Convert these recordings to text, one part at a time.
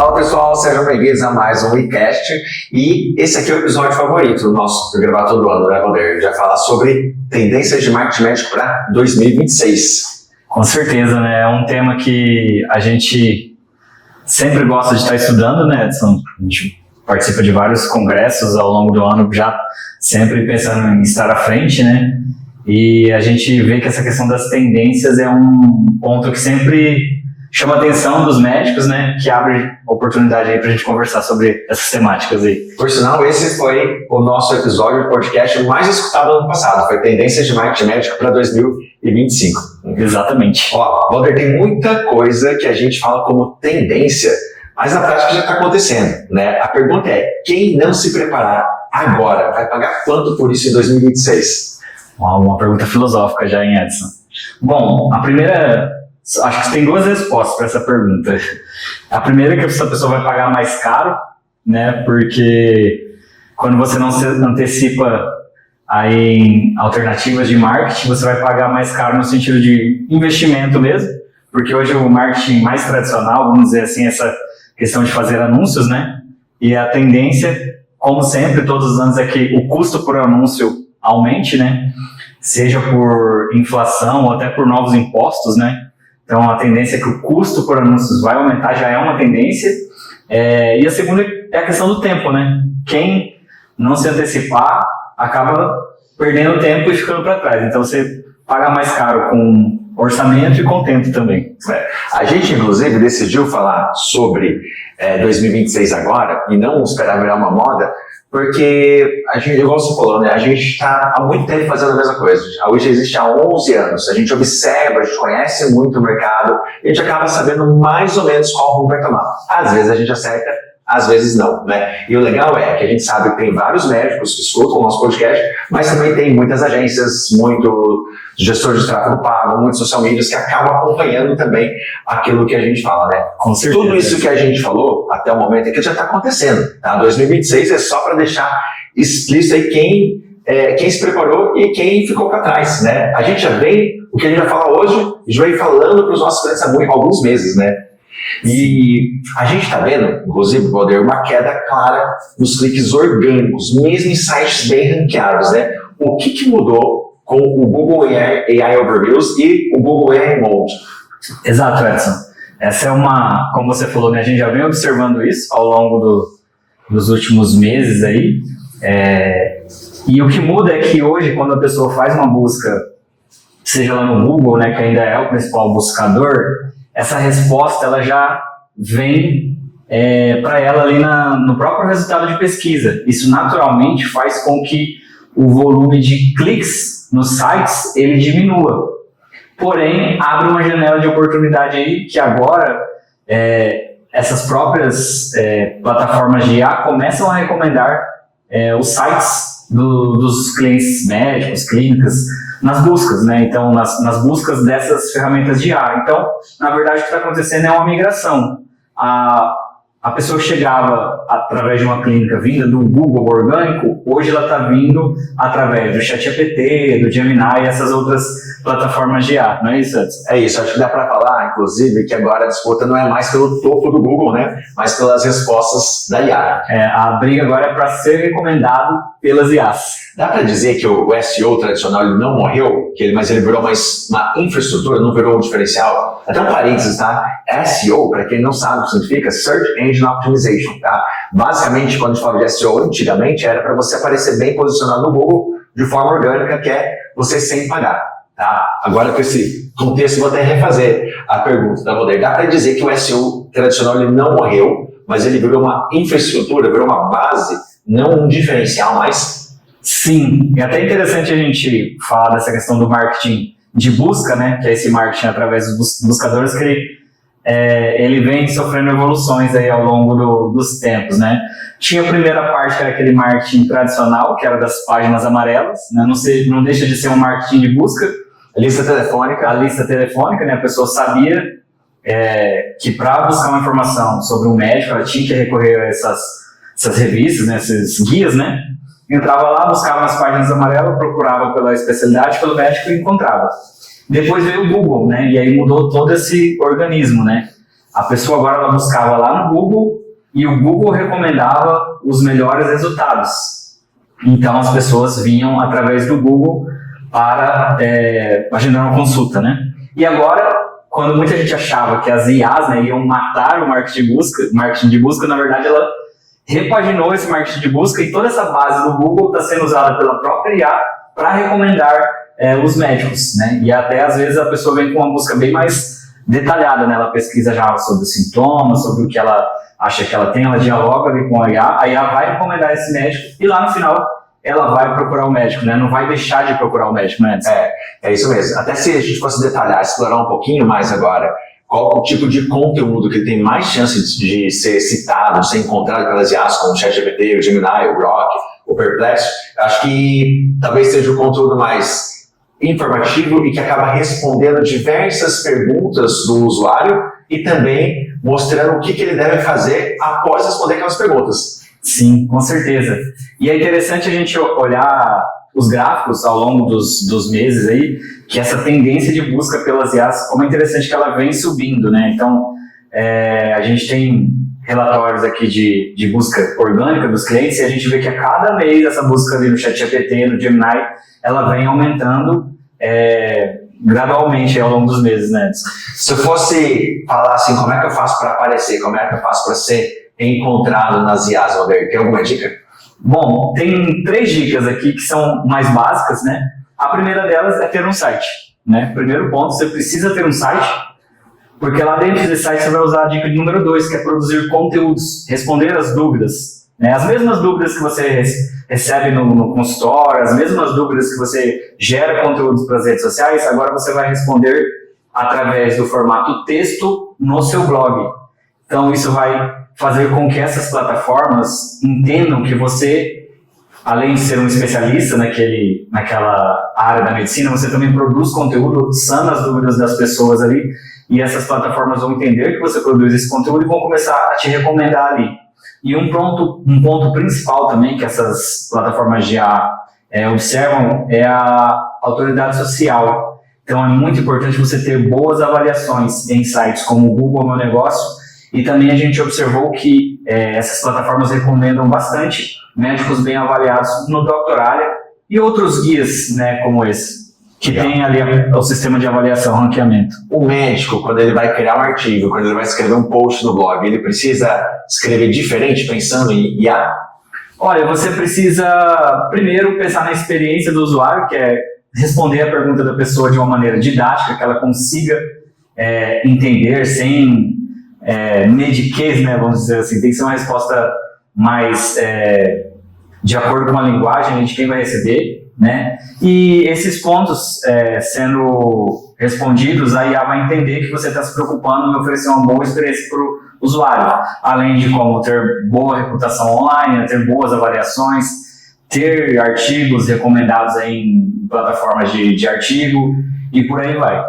Fala pessoal, sejam bem-vindos a mais um WeCast e esse aqui é o episódio favorito do nosso gravar todo ano, né, Valder? A gente vai falar sobre tendências de marketing médico para 2026. Com certeza, né? É um tema que a gente sempre gosta de estar estudando, né, Edson? A gente participa de vários congressos ao longo do ano, já sempre pensando em estar à frente, né? E a gente vê que essa questão das tendências é um ponto que sempre chama a atenção dos médicos, né? Que abre oportunidade aí pra gente conversar sobre essas temáticas aí. Por sinal, esse foi o nosso episódio de podcast mais escutado no ano passado. Foi Tendências de Marketing Médico para 2025. Exatamente. Ó, Valder, tem muita coisa que a gente fala como tendência, mas na prática já está acontecendo, né? A pergunta é, quem não se preparar agora vai pagar quanto por isso em 2026? Uma pergunta filosófica já, hein, Edson? Bom, a primeira... Acho que tem duas respostas para essa pergunta. A primeira é que essa pessoa vai pagar mais caro, né? Porque quando você não se antecipa aí em alternativas de marketing, você vai pagar mais caro no sentido de investimento mesmo, porque hoje o marketing mais tradicional, vamos dizer assim, essa questão de fazer anúncios, né? E a tendência, como sempre, todos os anos, é que o custo por anúncio aumente, né? Seja por inflação ou até por novos impostos, né? Então, a tendência é que o custo por anúncios vai aumentar, já é uma tendência. E a segunda é a questão do tempo, né? Quem não se antecipar acaba perdendo tempo e ficando para trás. Então, você paga mais caro com orçamento e com tempo também. A gente, inclusive, decidiu falar sobre 2026 agora e não esperar virar uma moda, porque a gente, igual você falou, né? A gente está há muito tempo fazendo a mesma coisa. Hoje existe há 11 anos. A gente observa, a gente conhece muito o mercado, e a gente acaba sabendo mais ou menos qual rumo vai tomar. Às vezes a gente acerta, às vezes não, né? E o legal é que a gente sabe que tem vários médicos que escutam o nosso podcast, mas também tem muitas agências, muito gestores de tráfego pago, muitos social medias que acabam acompanhando também aquilo que a gente fala, né? Com certeza. Tudo isso que a gente falou até o momento é que já está acontecendo, tá? 2026 é só para deixar explícito aí quem se preparou e quem ficou para trás, né? A gente já vem, o que a gente vai falar hoje, a gente vem falando para os nossos clientes há alguns meses, né? E a gente está vendo, inclusive, Valder, uma queda clara nos cliques orgânicos, mesmo em sites bem ranqueados, né? O que mudou com o Google AI Overviews e o Google AI Mode? Exato, Edson. Essa é uma, como você falou, né? A gente já vem observando isso ao longo dos últimos meses aí. E o que muda é que hoje, quando a pessoa faz uma busca, seja lá no Google, né, que ainda é o principal buscador, essa resposta ela já vem para ela ali no próprio resultado de pesquisa. Isso naturalmente faz com que o volume de cliques nos sites ele diminua. Porém, abre uma janela de oportunidade aí que agora essas próprias plataformas de IA começam a recomendar os sites dos clientes médicos, clínicas, nas buscas, né? Então, nas buscas dessas ferramentas de IA. Então, na verdade, o que está acontecendo é uma migração. A pessoa chegava através de uma clínica vinda do Google orgânico, hoje ela está vindo através do ChatGPT, do Gemini e essas outras plataformas de IA, não é isso, Edson? É isso, acho que dá para falar, inclusive, que agora a disputa não é mais pelo topo do Google, né? Mas pelas respostas da IA. A briga agora é para ser recomendado pelas IAs. Dá para dizer que o SEO tradicional ele não morreu, mas ele virou uma infraestrutura, não virou um diferencial? Até um parênteses, tá? SEO, para quem não sabe o que significa, Search Engine Optimization, tá? Basicamente, quando a gente fala de SEO antigamente, era para você aparecer bem posicionado no Google de forma orgânica, que é você sem pagar, tá? Agora, com esse contexto, vou até refazer a pergunta da Valder. Dá para dizer que o SEO tradicional ele não morreu, mas ele virou uma infraestrutura, virou uma base, não um diferencial mais? Sim, é até interessante a gente falar dessa questão do marketing de busca, né? Que é esse marketing através dos buscadores que ele vem sofrendo evoluções aí ao longo dos tempos, né? Tinha a primeira parte que era aquele marketing tradicional, que era das páginas amarelas, né? Não deixa de ser um marketing de busca. A lista telefônica, né? A pessoa sabia que para buscar uma informação sobre um médico, ela tinha que recorrer a essas revistas, né? Esses guias, né? Entrava lá, buscava nas páginas amarelas, procurava pela especialidade, pelo médico e encontrava. Depois veio o Google, né? E aí mudou todo esse organismo, né? A pessoa agora ela buscava lá no Google e o Google recomendava os melhores resultados. Então as pessoas vinham através do Google para agendar uma consulta, né? E agora, quando muita gente achava que as IAs, né, iam matar o marketing de busca, na verdade ela repaginou esse marketing de busca e toda essa base do Google está sendo usada pela própria IA para recomendar os médicos, né? E até às vezes a pessoa vem com uma busca bem mais detalhada, né? Ela pesquisa já sobre os sintomas, sobre o que ela acha que ela tem, ela dialoga ali com a IA vai recomendar esse médico e lá no final ela vai procurar o médico, né? Não vai deixar de procurar o médico, né? É isso mesmo. Até se a gente fosse detalhar, explorar um pouquinho mais agora, qual o tipo de conteúdo que tem mais chance de ser citado, ser encontrado pelas IAs, como o ChatGPT, o Gemini, o Grok, o Perplexo, acho que talvez seja o conteúdo mais informativo e que acaba respondendo diversas perguntas do usuário e também mostrando o que ele deve fazer após responder aquelas perguntas. Sim, com certeza. E é interessante a gente olhar os gráficos ao longo dos meses aí, que essa tendência de busca pelas IAs, como é interessante que ela vem subindo, né? Então, a gente tem relatórios aqui de busca orgânica dos clientes e a gente vê que a cada mês essa busca ali no ChatGPT, no Gemini, ela vem aumentando gradualmente ao longo dos meses, né? Se eu fosse falar assim, como é que eu faço para aparecer, como é que eu faço para ser encontrado nas IAs, Roberto, tem alguma dica? Bom, tem 3 dicas aqui que são mais básicas, né? A primeira delas é ter um site, né? Primeiro ponto, você precisa ter um site, porque lá dentro desse site você vai usar a dica número 2, que é produzir conteúdos, responder as dúvidas, né? As mesmas dúvidas que você recebe no consultório, as mesmas dúvidas que você gera conteúdos para as redes sociais, agora você vai responder através do formato texto no seu blog. Então isso vai fazer com que essas plataformas entendam que você, além de ser um especialista naquela área da medicina, você também produz conteúdo, sana as dúvidas das pessoas ali, e essas plataformas vão entender que você produz esse conteúdo e vão começar a te recomendar ali. E um ponto principal também que essas plataformas já observam é a autoridade social. Então é muito importante você ter boas avaliações em sites como o Google Meu Negócio, e também a gente observou que essas plataformas recomendam bastante médicos bem avaliados no Doctoralia e outros guias, né, como esse, que tem ali o sistema de avaliação, ranqueamento. O médico, quando ele vai criar um artigo, quando ele vai escrever um post no blog, ele precisa escrever diferente pensando em IA? Olha, você precisa primeiro pensar na experiência do usuário, que é responder a pergunta da pessoa de uma maneira didática, que ela consiga entender sem mediquez, né, vamos dizer assim. Tem que ser uma resposta mais de acordo com a linguagem de quem vai receber, né? E esses pontos sendo respondidos, a IA vai entender que você está se preocupando em oferecer uma boa experiência para o usuário, além de como ter boa reputação online, ter boas avaliações, ter artigos recomendados em plataformas de artigo e por aí vai.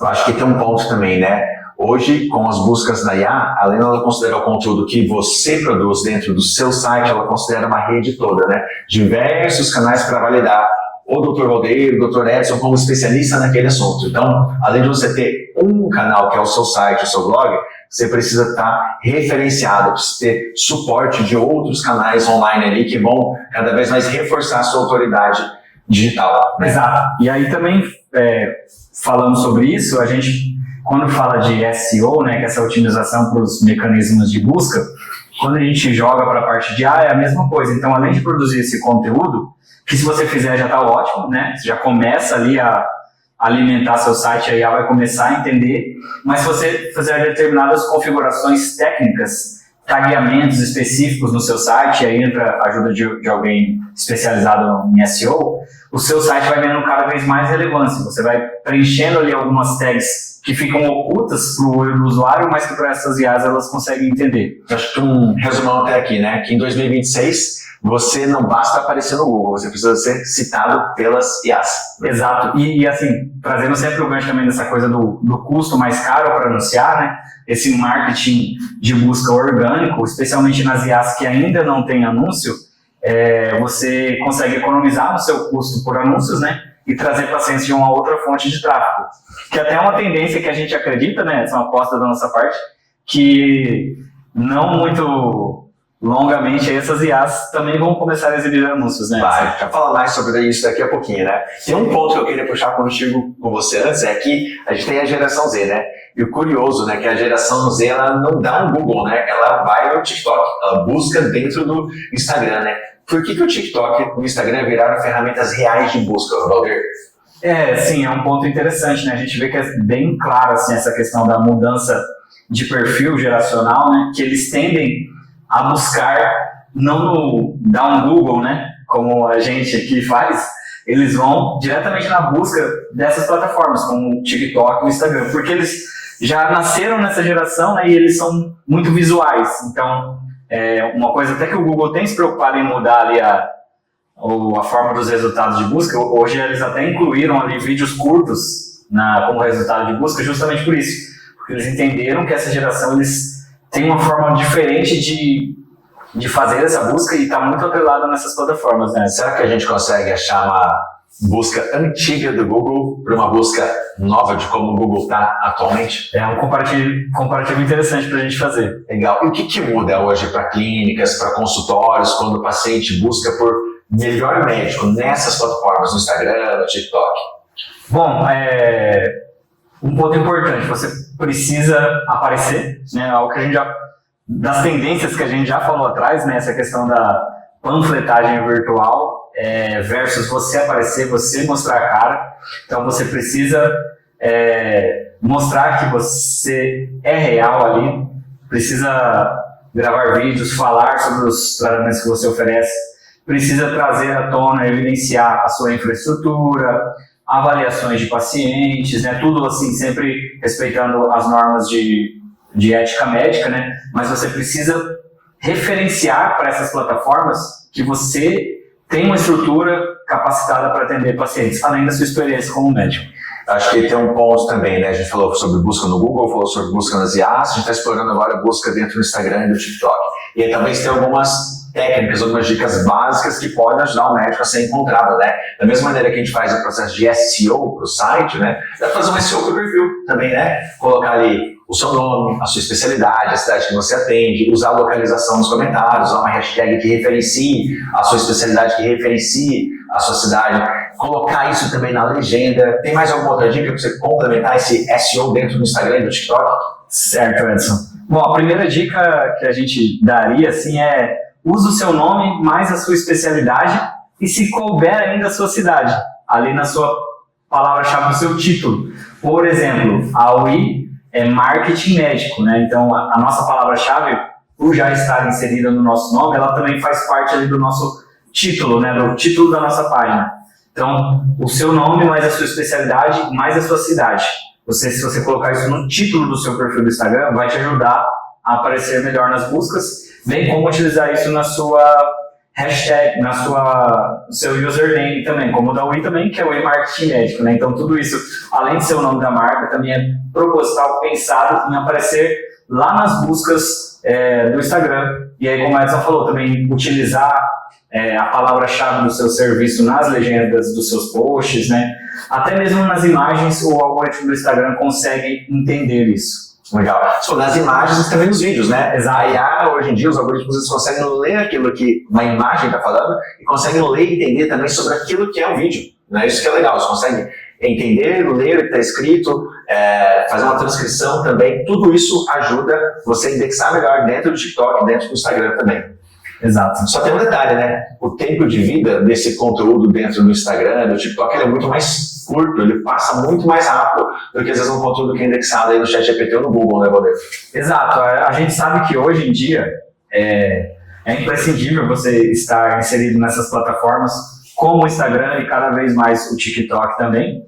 Eu acho que tem um ponto também, né? Hoje, com as buscas da IA, além dela considerar o conteúdo que você produz dentro do seu site, ela considera uma rede toda, né? Diversos canais para validar o Dr. Valdeiro, o Dr. Edson como especialista naquele assunto. Então, além de você ter um canal, que é o seu site, o seu blog, você precisa estar referenciado, precisa ter suporte de outros canais online ali que vão cada vez mais reforçar a sua autoridade digital, né? Exato. E aí também, falando sobre isso, a gente, quando fala de SEO, né, que é essa otimização para os mecanismos de busca, quando a gente joga para a parte de é a mesma coisa. Então, além de produzir esse conteúdo, que se você fizer já está ótimo, né? Você já começa ali a alimentar seu site, a IA vai começar a entender, mas se você fizer determinadas configurações técnicas, tagueamentos específicos no seu site, aí entra a ajuda de alguém especializado em SEO, o seu site vai ganhando cada vez mais relevância. Você vai preenchendo ali algumas tags que ficam ocultas para o olho do usuário, mas que para essas IAs elas conseguem entender. Acho que um resumão até aqui, né? Que em 2026 você não basta aparecer no Google, você precisa ser citado pelas IAs. Exato. E assim, trazendo sempre o gancho também dessa coisa do custo mais caro para anunciar, né? Esse marketing de busca orgânico, especialmente nas IAs que ainda não tem anúncio, você consegue economizar no seu custo por anúncios, né? E trazer pacientes de uma outra fonte de tráfego. Que até é uma tendência que a gente acredita, né? Essa é uma aposta da nossa parte, que não muito longamente essas IAs também vão começar a exibir anúncios, né? Vai, já falar mais sobre isso daqui a pouquinho, né? Tem um ponto que eu queria puxar contigo, com você antes, é que a gente tem a geração Z, né? E o curioso, né, que a geração Z, ela não dá um Google, né? Ela vai no TikTok, ela busca dentro do Instagram, né? Por que o TikTok e o Instagram viraram ferramentas reais de busca, Valdir? Sim, é um ponto interessante, né? A gente vê que é bem claro, assim, essa questão da mudança de perfil geracional, né? Que eles tendem a buscar, não dar um Google, né? Como a gente aqui faz, eles vão diretamente na busca dessas plataformas, como o TikTok e o Instagram, porque eles já nasceram nessa geração, né? E eles são muito visuais. Então, uma coisa até que o Google tem se preocupado em mudar ali a forma dos resultados de busca. Hoje eles até incluíram ali vídeos curtos como resultado de busca, justamente por isso, porque eles entenderam que essa geração eles têm uma forma diferente de fazer essa busca e está muito atrelada nessas plataformas, né? Será que a gente consegue achar uma busca antiga do Google para uma busca nova de como o Google está atualmente? É um comparativo interessante para a gente fazer. Legal. E o que muda hoje para clínicas, para consultórios, quando o paciente busca por melhor médico nessas plataformas, no Instagram, no TikTok? Bom, um ponto importante, você precisa aparecer, né? Algo que a gente das tendências que a gente já falou atrás, né? Essa questão da panfletagem virtual versus você aparecer, você mostrar a cara. Então você precisa mostrar que você é real ali, precisa gravar vídeos, falar sobre os tratamentos que você oferece, precisa trazer à tona, evidenciar a sua infraestrutura, avaliações de pacientes, né? Tudo assim, sempre respeitando as normas de ética médica, né? Mas você precisa referenciar para essas plataformas que você tem uma estrutura capacitada para atender pacientes, além da sua experiência como médico. Acho que tem um ponto também, né? A gente falou sobre busca no Google, falou sobre busca nas IAs, a gente está explorando agora a busca dentro do Instagram e do TikTok. E aí talvez tenha algumas técnicas, algumas dicas básicas que podem ajudar o médico a ser encontrado, né? Da mesma maneira que a gente faz o processo de SEO para o site, né? Dá para fazer um SEO para o perfil também, né? Colocar ali o seu nome, a sua especialidade, a cidade que você atende, usar a localização nos comentários, usar uma hashtag que referencie a sua especialidade, que referencie a sua cidade, colocar isso também na legenda. Tem mais alguma outra dica para você complementar esse SEO dentro do Instagram e do TikTok? Certo, Edson. Bom, a primeira dica que a gente daria, assim, use o seu nome mais a sua especialidade e, se couber, ainda a sua cidade, ali na sua palavra-chave do seu título. Por exemplo, a UI é marketing médico, né? Então, a nossa palavra-chave, por já estar inserida no nosso nome, ela também faz parte ali do nosso título, né? Do título da nossa página. Então, o seu nome mais a sua especialidade mais a sua cidade. Se você colocar isso no título do seu perfil do Instagram, vai te ajudar a aparecer melhor nas buscas, bem como utilizar isso na sua hashtag, no seu username também, como o da UI também, que é o e-marketing médico, né? Então tudo isso, além de ser o nome da marca, também é proposital, pensado em aparecer lá nas buscas do Instagram. E aí, como a Edson falou, também utilizar a palavra-chave do seu serviço nas legendas dos seus posts, né? Até mesmo nas imagens, o algoritmo do Instagram consegue entender isso. Legal. Nas imagens e também nos vídeos, né? Exato. A IA, hoje em dia, os algoritmos eles conseguem ler aquilo que uma imagem está falando e conseguem ler e entender também sobre aquilo que é um vídeo. Né? Isso que é legal, eles conseguem entender, ler o que está escrito, fazer uma transcrição também. Tudo isso ajuda você a indexar melhor dentro do TikTok, dentro do Instagram também. Exato. Só tem um detalhe, né? O tempo de vida desse conteúdo dentro do Instagram, do TikTok, ele é muito mais curto, ele passa muito mais rápido do que às vezes um conteúdo que é indexado aí no ChatGPT ou no Google, né, Valdir? Exato. A gente sabe que hoje em dia é imprescindível você estar inserido nessas plataformas, como o Instagram e cada vez mais o TikTok também.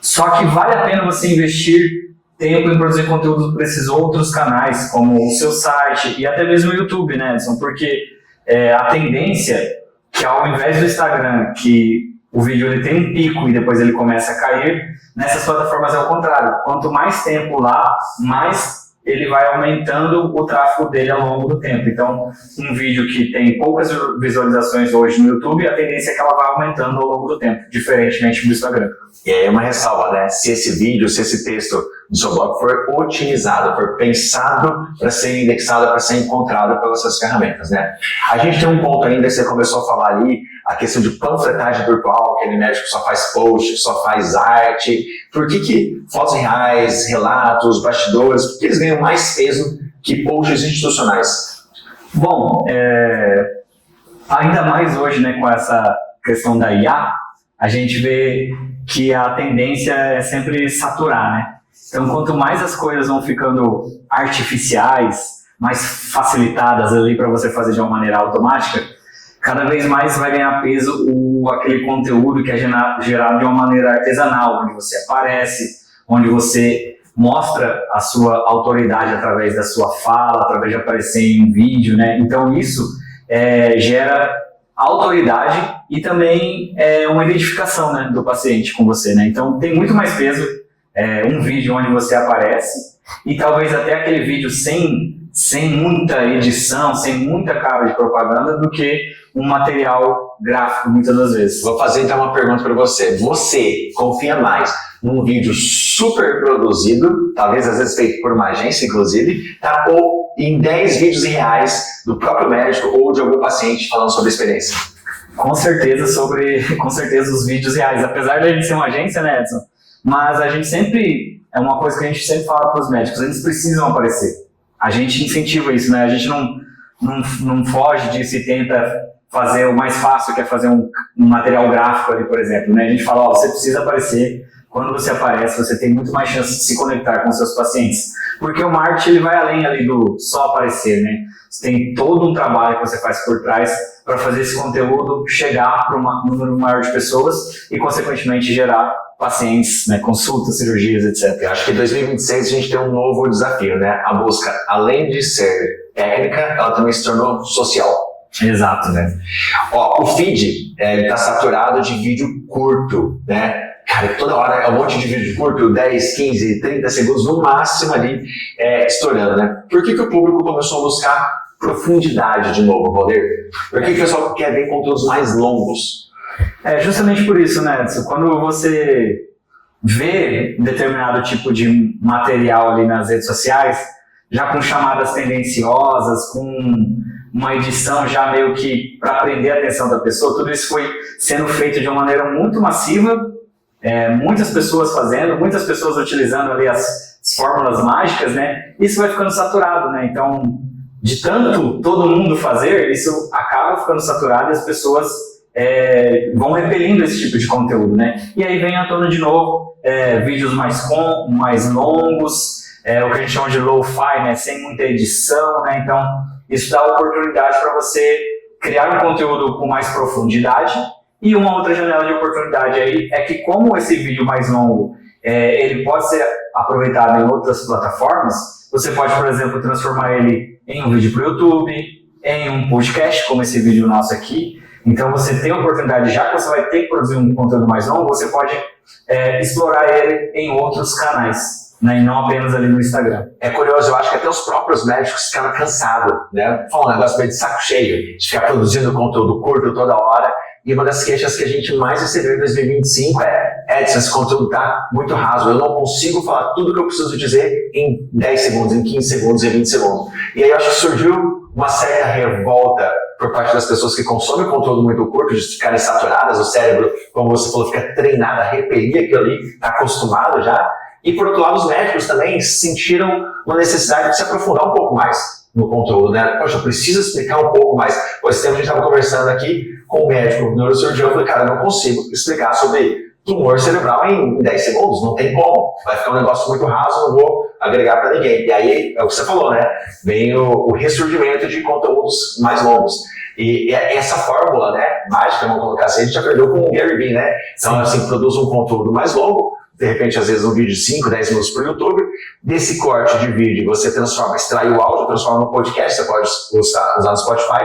Só que vale a pena você investir tempo em produzir conteúdo para esses outros canais, como o seu site e até mesmo o YouTube, né, Edson? Porque a tendência que, ao invés do Instagram, que o vídeo ele tem um pico e depois ele começa a cair, nessas plataformas é o contrário. Quanto mais tempo lá, mais ele vai aumentando o tráfego dele ao longo do tempo. Então, um vídeo que tem poucas visualizações hoje no YouTube, a tendência é que ela vai aumentando ao longo do tempo, diferentemente do Instagram. E aí uma ressalva, né? Se esse vídeo, se esse texto no seu blog for otimizado, for pensado para ser indexado, para ser encontrado pelas suas ferramentas, né? A gente tem um ponto ainda que você começou a falar ali, a questão de panfletagem virtual, aquele médico que só faz post, que só faz arte. Por que fotos reais, relatos, bastidores, por que eles ganham mais peso que posts institucionais? Bom, ainda mais hoje, né, com essa questão da IA, a gente vê que a tendência é sempre saturar, né? Então, quanto mais as coisas vão ficando artificiais, mais facilitadas ali para você fazer de uma maneira automática, cada vez mais vai ganhar peso aquele conteúdo que é gerado de uma maneira artesanal, onde você aparece, onde você mostra a sua autoridade através da sua fala, através de aparecer em um vídeo, né? Então, isso gera autoridade e também uma identificação, né, do paciente com você, né? Então, tem muito mais peso um vídeo onde você aparece e talvez até aquele vídeo sem muita edição, sem muita cara de propaganda, do que um material gráfico, muitas das vezes. Vou fazer então uma pergunta para você. Você confia mais num vídeo super produzido, talvez às vezes feito por uma agência, inclusive, tá? Ou em 10 vídeos reais do próprio médico ou de algum paciente falando sobre a experiência? Com certeza os vídeos reais. Apesar de a gente ser uma agência, né, Edson? Mas a gente sempre, é uma coisa que a gente sempre fala para os médicos, eles precisam aparecer. A gente incentiva isso, né? A gente não foge disso e tenta fazer o mais fácil, que é fazer um material gráfico ali, por exemplo, né? A gente fala, você precisa aparecer. Quando você aparece, você tem muito mais chance de se conectar com seus pacientes. Porque o marketing, ele vai além ali do só aparecer, né? Você tem todo um trabalho que você faz por trás para fazer esse conteúdo chegar para um número maior de pessoas e, consequentemente, gerar pacientes, né, consultas, cirurgias, etc. Eu acho que em 2026 a gente tem um novo desafio, né? A busca, além de ser técnica, ela também se tornou social. Exato, né? O feed está saturado de vídeo curto, né? Cara, toda hora é um monte de vídeo curto, 10, 15, 30 segundos no máximo ali, estourando, né? Por que o público começou a buscar profundidade de novo, Valdir? Por que o pessoal quer ver conteúdos mais longos? Justamente por isso, né, Edson? Quando você vê determinado tipo de material ali nas redes sociais, já com chamadas tendenciosas, com uma edição já meio que para prender a atenção da pessoa, tudo isso foi sendo feito de uma maneira muito massiva, muitas pessoas fazendo, muitas pessoas utilizando ali as fórmulas mágicas, né? Isso vai ficando saturado, né? Então, de tanto todo mundo fazer, isso acaba ficando saturado e as pessoas vão repelindo esse tipo de conteúdo, né? E aí vem à tona de novo vídeos mais longos, o que a gente chama de lo-fi, né? Sem muita edição, né? Então, isso dá oportunidade para você criar um conteúdo com mais profundidade. E uma outra janela de oportunidade aí é que, como esse vídeo mais longo ele pode ser aproveitado em outras plataformas, você pode, por exemplo, transformar ele em um vídeo para o YouTube, em um podcast, como esse vídeo nosso aqui. Então você tem a oportunidade, já que você vai ter que produzir um conteúdo mais longo, você pode explorar ele em outros canais, né, e não apenas ali no Instagram. É curioso, eu acho que até os próprios médicos ficaram cansados, né? Fala um negócio meio de saco cheio, de ficar produzindo conteúdo curto toda hora. E uma das queixas que a gente mais recebeu em 2025 Edson, esse conteúdo está muito raso, eu não consigo falar tudo o que eu preciso dizer em 10 segundos, em 15 segundos, em 20 segundos. E aí eu acho que surgiu uma certa revolta por parte das pessoas que consomem conteúdo muito curto, de ficarem saturadas, o cérebro, como você falou, fica treinado a repelir aquilo ali, está acostumado já. E por outro lado, os médicos também sentiram uma necessidade de se aprofundar um pouco mais no conteúdo, né? Poxa, eu preciso explicar um pouco mais. Esse tempo a gente estava conversando aqui com o médico, o neurocirurgião, eu falei, cara, eu não consigo explicar sobre tumor cerebral em 10 segundos, não tem como. Vai ficar um negócio muito raso, não vou agregar para ninguém. E aí, é o que você falou, né? Vem o ressurgimento de conteúdos mais longos. E essa fórmula, né, mágica, vamos colocar assim, a gente já perdeu com o Gary Vee, né? Então, assim, produz um conteúdo mais longo, de repente, às vezes, um vídeo de 5, 10 minutos para o YouTube. Desse corte de vídeo, você extrai o áudio, transforma no podcast, você pode usar no Spotify.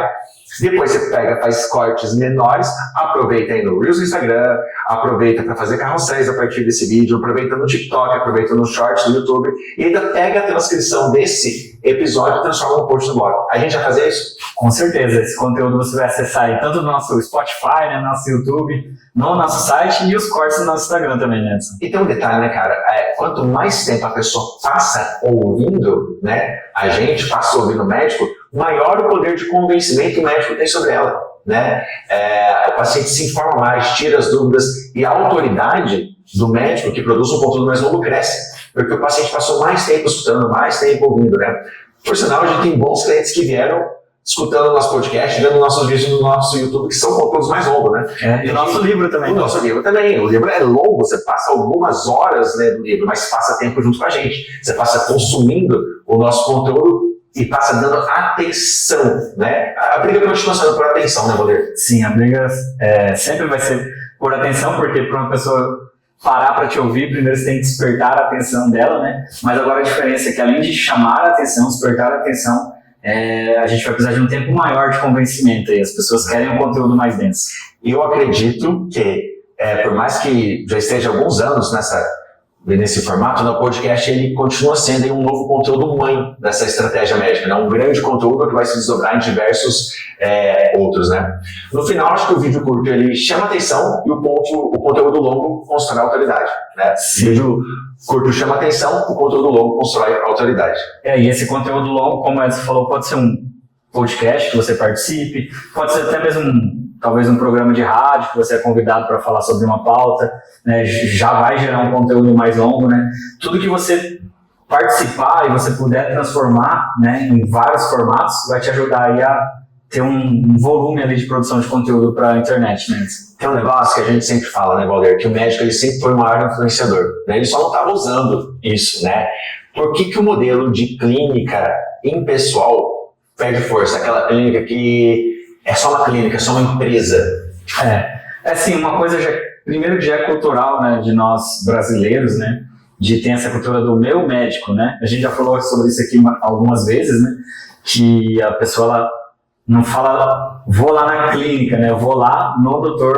Depois você pega, faz cortes menores, aproveita aí no Reels do Instagram, aproveita para fazer carrosséis a partir desse vídeo, aproveita no TikTok, aproveita no Shorts do YouTube e ainda pega a transcrição desse episódio e transforma no post no blog. A gente vai fazer isso? Com certeza, esse conteúdo você vai acessar aí tanto no nosso Spotify, né, no nosso YouTube, no nosso site e os cortes no nosso Instagram também, Edson. E tem um detalhe, né, cara? Quanto mais tempo a pessoa passa ouvindo, né, a gente passa ouvindo o médico, maior o poder de convencimento que o médico tem sobre ela, né? O paciente se informa mais, tira as dúvidas e a autoridade do médico que produz um conteúdo mais longo cresce, porque o paciente passou mais tempo escutando, mais tempo ouvindo, né? Por sinal, a gente tem bons clientes que vieram escutando o nosso podcast, vendo nossos vídeos no nosso YouTube, que são conteúdos mais longos, né? E o nosso livro também. O nosso livro também. O livro é longo, você passa algumas horas, né, do livro, mas passa tempo junto com a gente. Você passa consumindo o nosso conteúdo e passa dando atenção, né? A briga continua sendo por atenção, né, Valdir? Sim, a briga sempre vai ser por atenção, porque para uma pessoa parar para te ouvir, primeiro você tem que despertar a atenção dela, né? Mas agora a diferença é que além de chamar a atenção, despertar a atenção, a gente vai precisar de um tempo maior de convencimento e as pessoas querem um conteúdo mais denso. E eu acredito que, por mais que já esteja há alguns anos nesse formato, o podcast ele continua sendo um novo conteúdo mãe dessa estratégia médica, né? Um grande conteúdo que vai se desdobrar em diversos outros, né? No final, acho que o vídeo curto ele chama atenção e o conteúdo longo constrói autoridade, né? O vídeo curto chama atenção, o conteúdo longo constrói autoridade. E esse conteúdo longo, como a Edson falou, pode ser um podcast que você participe, pode ser até mesmo talvez um programa de rádio que você é convidado para falar sobre uma pauta, né, já vai gerar um conteúdo mais longo, né? Tudo que você participar e você puder transformar, né, em vários formatos vai te ajudar aí a ter um volume ali de produção de conteúdo para a internet, né? Tem um negócio que a gente sempre fala, né, Valdir, que o médico ele sempre foi o maior influenciador, né? Ele só não estava usando isso, né? Por que o modelo de clínica impessoal perde força? Aquela clínica que é só uma clínica, é só uma empresa. Assim, uma coisa primeiro que já é cultural, né, de nós brasileiros, né, de ter essa cultura do meu médico, né, a gente já falou sobre isso aqui algumas vezes, né, que a pessoa ela não fala, vou lá na clínica, né, eu vou lá no doutor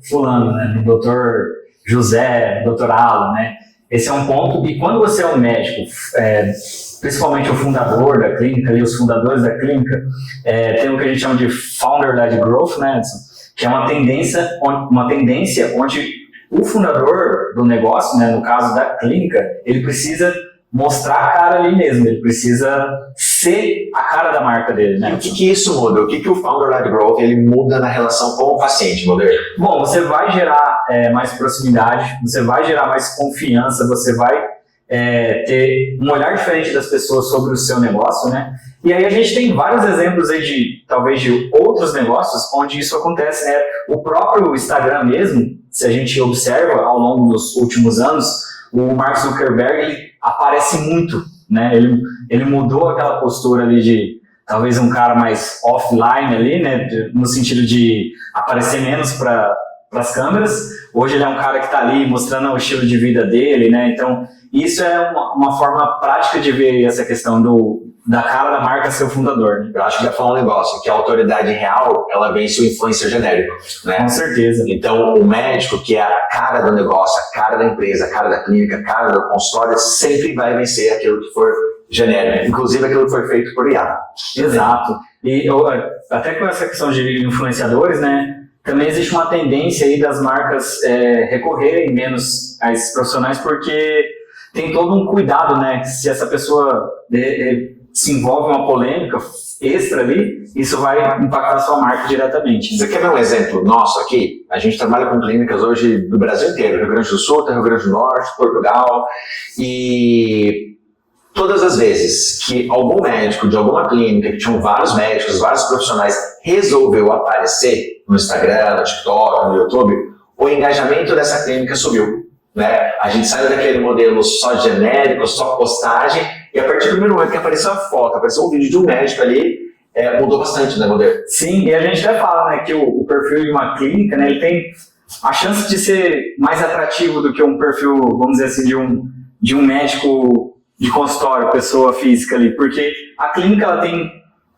fulano, né, no doutor José, doutor Alan, né, esse é um ponto, e quando você é um médico, principalmente o fundador da clínica, e os fundadores da clínica, tem o que a gente chama de founder-led growth, né, Edson? Que é uma tendência onde o fundador do negócio, né, no caso da clínica, ele precisa mostrar a cara ali mesmo, ele precisa ser a cara da marca dele, né? E o que isso muda? O que o Founder-Led Growth ele muda na relação com o paciente, Valdir? Bom, você vai gerar mais proximidade, você vai gerar mais confiança, você vai ter um olhar diferente das pessoas sobre o seu negócio, né? E aí a gente tem vários exemplos aí talvez de outros negócios onde isso acontece, né? O próprio Instagram mesmo, se a gente observa ao longo dos últimos anos, o Mark Zuckerberg ele aparece muito, né? Ele mudou aquela postura ali de talvez um cara mais offline ali, né? No sentido de aparecer menos para as câmeras. Hoje ele é um cara que está ali mostrando o estilo de vida dele, né? Então isso é uma forma prática de ver essa questão da cara da marca ser o fundador, né? Eu acho que já falou um negócio, que a autoridade real, ela vence o influencer genérico, né? Com certeza. Então, o médico, que é a cara do negócio, a cara da empresa, a cara da clínica, a cara do consultório, sempre vai vencer aquilo que for genérico, inclusive aquilo que foi feito por IA. Exato. E até com essa questão de influenciadores, né? Também existe uma tendência aí das marcas recorrerem menos a esses profissionais, porque tem todo um cuidado, né? Se essa pessoa se envolve em uma polêmica extra ali, isso vai impactar a sua marca diretamente. Você quer ver um exemplo nosso aqui? A gente trabalha com clínicas hoje do Brasil inteiro, Rio Grande do Sul, Rio Grande do Norte, Portugal, e todas as vezes que algum médico de alguma clínica, que tinham vários médicos, vários profissionais, resolveu aparecer no Instagram, no TikTok, no YouTube, o engajamento dessa clínica subiu, né? A gente saiu daquele modelo só genérico, só postagem, e a partir do primeiro momento que apareceu a foto, apareceu um vídeo de um médico ali, mudou bastante, né, modelo? Sim, e a gente até fala, né, que o perfil de uma clínica, né, ele tem a chance de ser mais atrativo do que um perfil, vamos dizer assim, de um médico de consultório, pessoa física ali, porque a clínica ela tem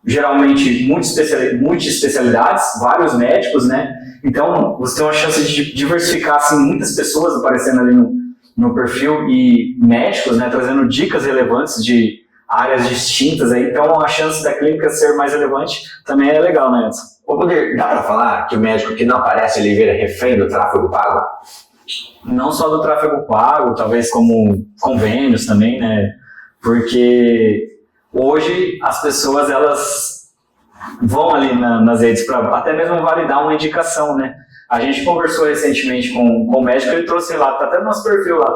geralmente multi-especialidades, vários médicos, né? Então, você tem uma chance de diversificar, assim, muitas pessoas aparecendo ali no perfil e médicos, né? Trazendo dicas relevantes de áreas distintas aí. Então, a chance da clínica ser mais relevante também é legal, né, Edson? Ô, Poder, dá para falar que o médico que não aparece, ele vira refém do tráfego pago? Não só do tráfego pago, talvez como convênios também, né? Porque hoje as pessoas, elas vão ali nas redes para até mesmo validar uma indicação, né? A gente conversou recentemente com o médico, ele trouxe lá, tá até no nosso perfil lá,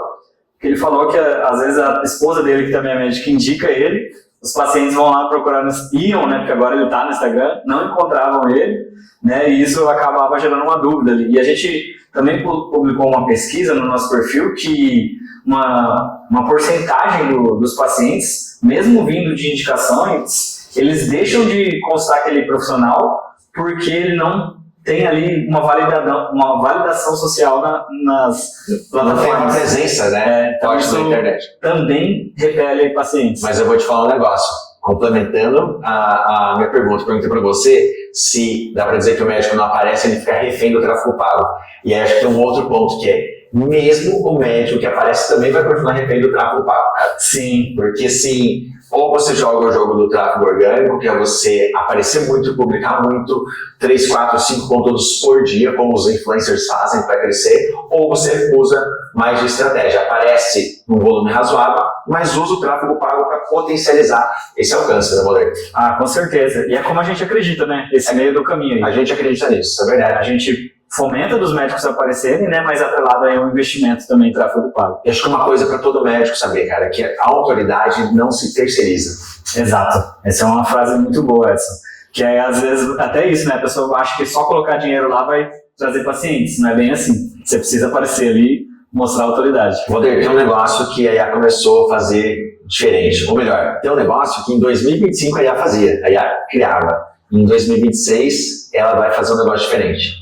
que ele falou que às vezes a esposa dele, que também é médica, indica ele, os pacientes vão lá procurar, iam, né? Porque agora ele tá no Instagram, não encontravam ele, né? E isso acabava gerando uma dúvida ali. E a gente também publicou uma pesquisa no nosso perfil que uma porcentagem dos pacientes, mesmo vindo de indicações, eles deixam de constar aquele profissional porque ele não tem ali uma validação social nas plataformas. Não tem uma presença, né? Então isso na internet. também repele pacientes. Mas eu vou te falar um negócio, complementando a minha pergunta. Perguntei para você se dá para dizer que o médico não aparece, ele fica refém do tráfego pago. E acho que tem um outro ponto que é, mesmo o médico que aparece também vai continuar refém do tráfego pago, cara. Sim. Porque sim, ou você joga o jogo do tráfego orgânico, que é você aparecer muito, publicar muito, 3, 4, 5 conteúdos por dia, como os influencers fazem para crescer, ou você usa mais de estratégia, aparece num volume razoável, mas usa o tráfego pago para potencializar esse alcance, né, Moleque? Ah, com certeza. E é como a gente acredita, né? Esse meio do caminho aí. A gente acredita nisso, isso é verdade. A gente fomenta dos médicos aparecerem, né? Mas atrelado aí é um investimento também em tráfego pago. E acho que uma coisa para todo médico saber, cara, que a autoridade não se terceiriza. Exato. Essa é uma frase muito boa, Edson. Que é, às vezes, até isso, né? A pessoa acha que só colocar dinheiro lá vai trazer pacientes. Não é bem assim. Você precisa aparecer ali, mostrar autoridade. Poder, tem um negócio que a IA começou a fazer diferente. Ou melhor, tem um negócio que em 2025 a IA fazia, a IA criava. Em 2026, ela vai fazer um negócio diferente.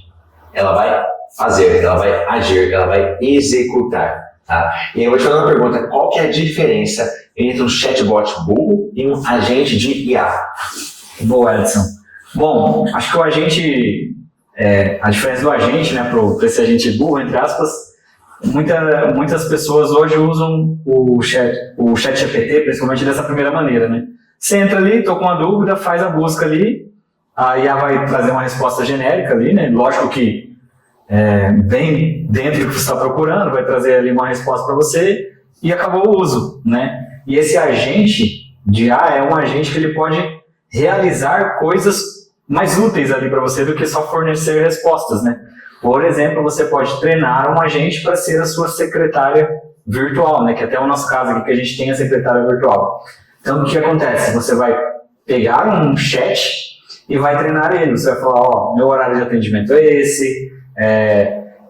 Ela vai fazer, ela vai agir, ela vai executar. Tá? E eu vou te fazer uma pergunta, qual que é a diferença entre um chatbot burro e um agente de IA? Boa, Edson. Bom, acho que o agente, a diferença do agente, né, para esse agente burro, entre aspas, muitas pessoas hoje usam o chat GPT, principalmente dessa primeira maneira, né? Você entra ali, tô com uma dúvida, faz a busca ali, a IA vai trazer uma resposta genérica ali, né? Lógico que bem dentro do que você está procurando, vai trazer ali uma resposta para você e acabou o uso, né? E esse agente de IA é um agente que ele pode realizar coisas mais úteis ali para você do que só fornecer respostas, né? Por exemplo, você pode treinar um agente para ser a sua secretária virtual, né? Que até é o nosso caso aqui, que a gente tem a secretária virtual. Então, o que acontece? Você vai pegar um chat e vai treinar ele. Você vai falar, ó, meu horário de atendimento é esse,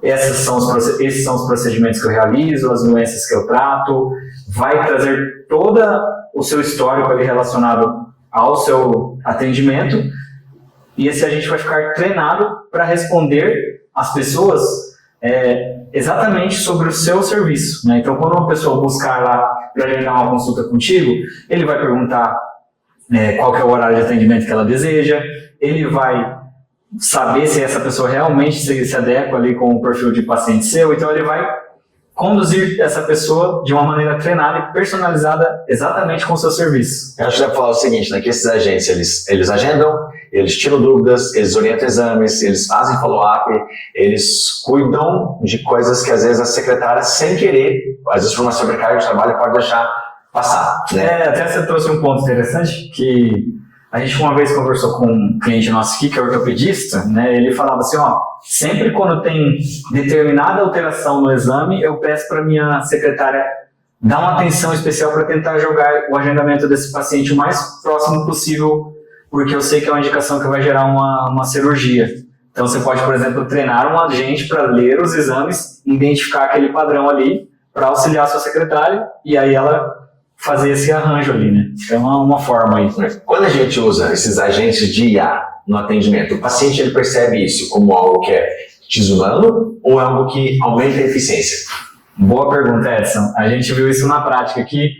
esses são os procedimentos que eu realizo, as doenças que eu trato. Vai trazer todo o seu histórico ali relacionado ao seu atendimento. E esse agente vai ficar treinado para responder as pessoas exatamente sobre o seu serviço, né? Então, quando uma pessoa buscar lá para agendar uma consulta contigo, ele vai perguntar qual que é o horário de atendimento que ela deseja, ele vai saber se essa pessoa realmente se adequa ali com o perfil de paciente seu, então ele vai conduzir essa pessoa de uma maneira treinada e personalizada exatamente com o seu serviço. Eu acho que dá para falar o seguinte, né, que esses agentes, eles agendam, eles tiram dúvidas, eles orientam exames, eles fazem follow-up, eles cuidam de coisas que às vezes a secretária, sem querer, às vezes por uma sobrecarga de trabalho, pode deixar passar. Né? Até você trouxe um ponto interessante, que a gente uma vez conversou com um cliente nosso aqui, que é ortopedista, né? Ele falava assim, ó, sempre quando tem determinada alteração no exame, eu peço para minha secretária dar uma atenção especial para tentar jogar o agendamento desse paciente o mais próximo possível, porque eu sei que é uma indicação que vai gerar uma cirurgia. Então você pode, por exemplo, treinar um agente para ler os exames, identificar aquele padrão ali, para auxiliar a sua secretária, e aí ela fazer esse arranjo ali, né? É uma forma aí. Quando a gente usa esses agentes de IA no atendimento, o paciente ele percebe isso como algo que é desumano ou é algo que aumenta a eficiência? Boa pergunta, Edson. A gente viu isso na prática aqui,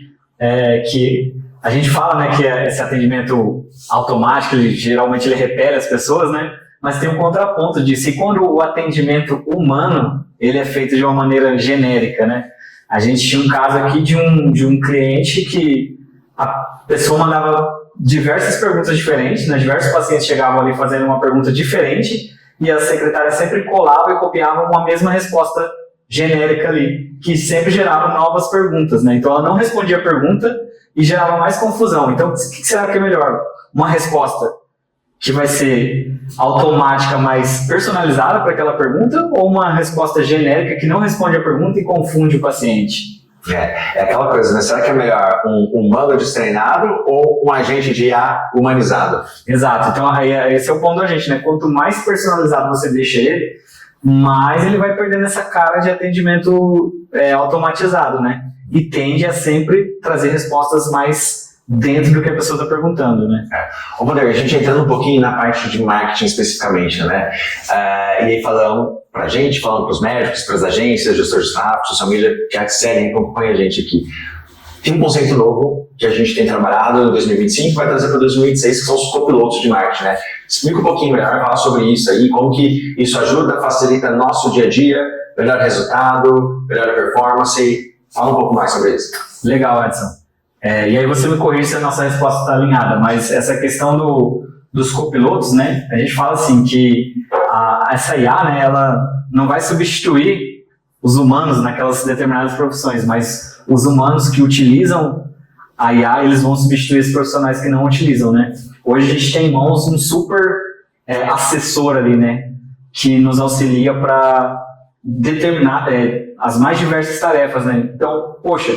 que a gente fala, né, que esse atendimento automático, geralmente ele repele as pessoas, né? Mas tem um contraponto disso. E quando o atendimento humano, ele é feito de uma maneira genérica, né? A gente tinha um caso aqui de um cliente que a pessoa mandava diversas perguntas diferentes, né? Diversos pacientes chegavam ali fazendo uma pergunta diferente e a secretária sempre colava e copiava uma mesma resposta genérica ali, que sempre gerava novas perguntas, né? Então ela não respondia a pergunta e gerava mais confusão. Então o que será que é melhor? Uma resposta que vai ser automática, mais personalizada para aquela pergunta, ou uma resposta genérica que não responde a pergunta e confunde o paciente? É aquela coisa, né? Será que é melhor um humano destreinado ou um agente de IA humanizado? Exato. Então esse é o ponto da gente, né? Quanto mais personalizado você deixa ele, mais ele vai perdendo essa cara de atendimento automatizado, né? E tende a sempre trazer respostas mais dentro do que a pessoa está perguntando, né? Ô, Vander, a gente entrando um pouquinho na parte de marketing especificamente, né? E aí falando para os médicos, para as agências, gestores de tráfego, social media, que seguem, que acompanham a gente aqui. Tem um conceito novo que a gente tem trabalhado em 2025 vai trazer para 2026, que são os copilotos de marketing, né? Explica um pouquinho melhor, falar sobre isso aí, como que isso ajuda, facilita nosso dia a dia, melhor resultado, melhor performance. Fala um pouco mais sobre isso. Legal, Edson. E aí você me corrige se a nossa resposta está alinhada, mas essa questão dos copilotos, né? A gente fala assim que essa IA, né, ela não vai substituir os humanos naquelas determinadas profissões, mas os humanos que utilizam a IA, eles vão substituir os profissionais que não utilizam, né? Hoje a gente tem em mãos um super assessor ali, né? Que nos auxilia para determinar as mais diversas tarefas, né? Então, poxa,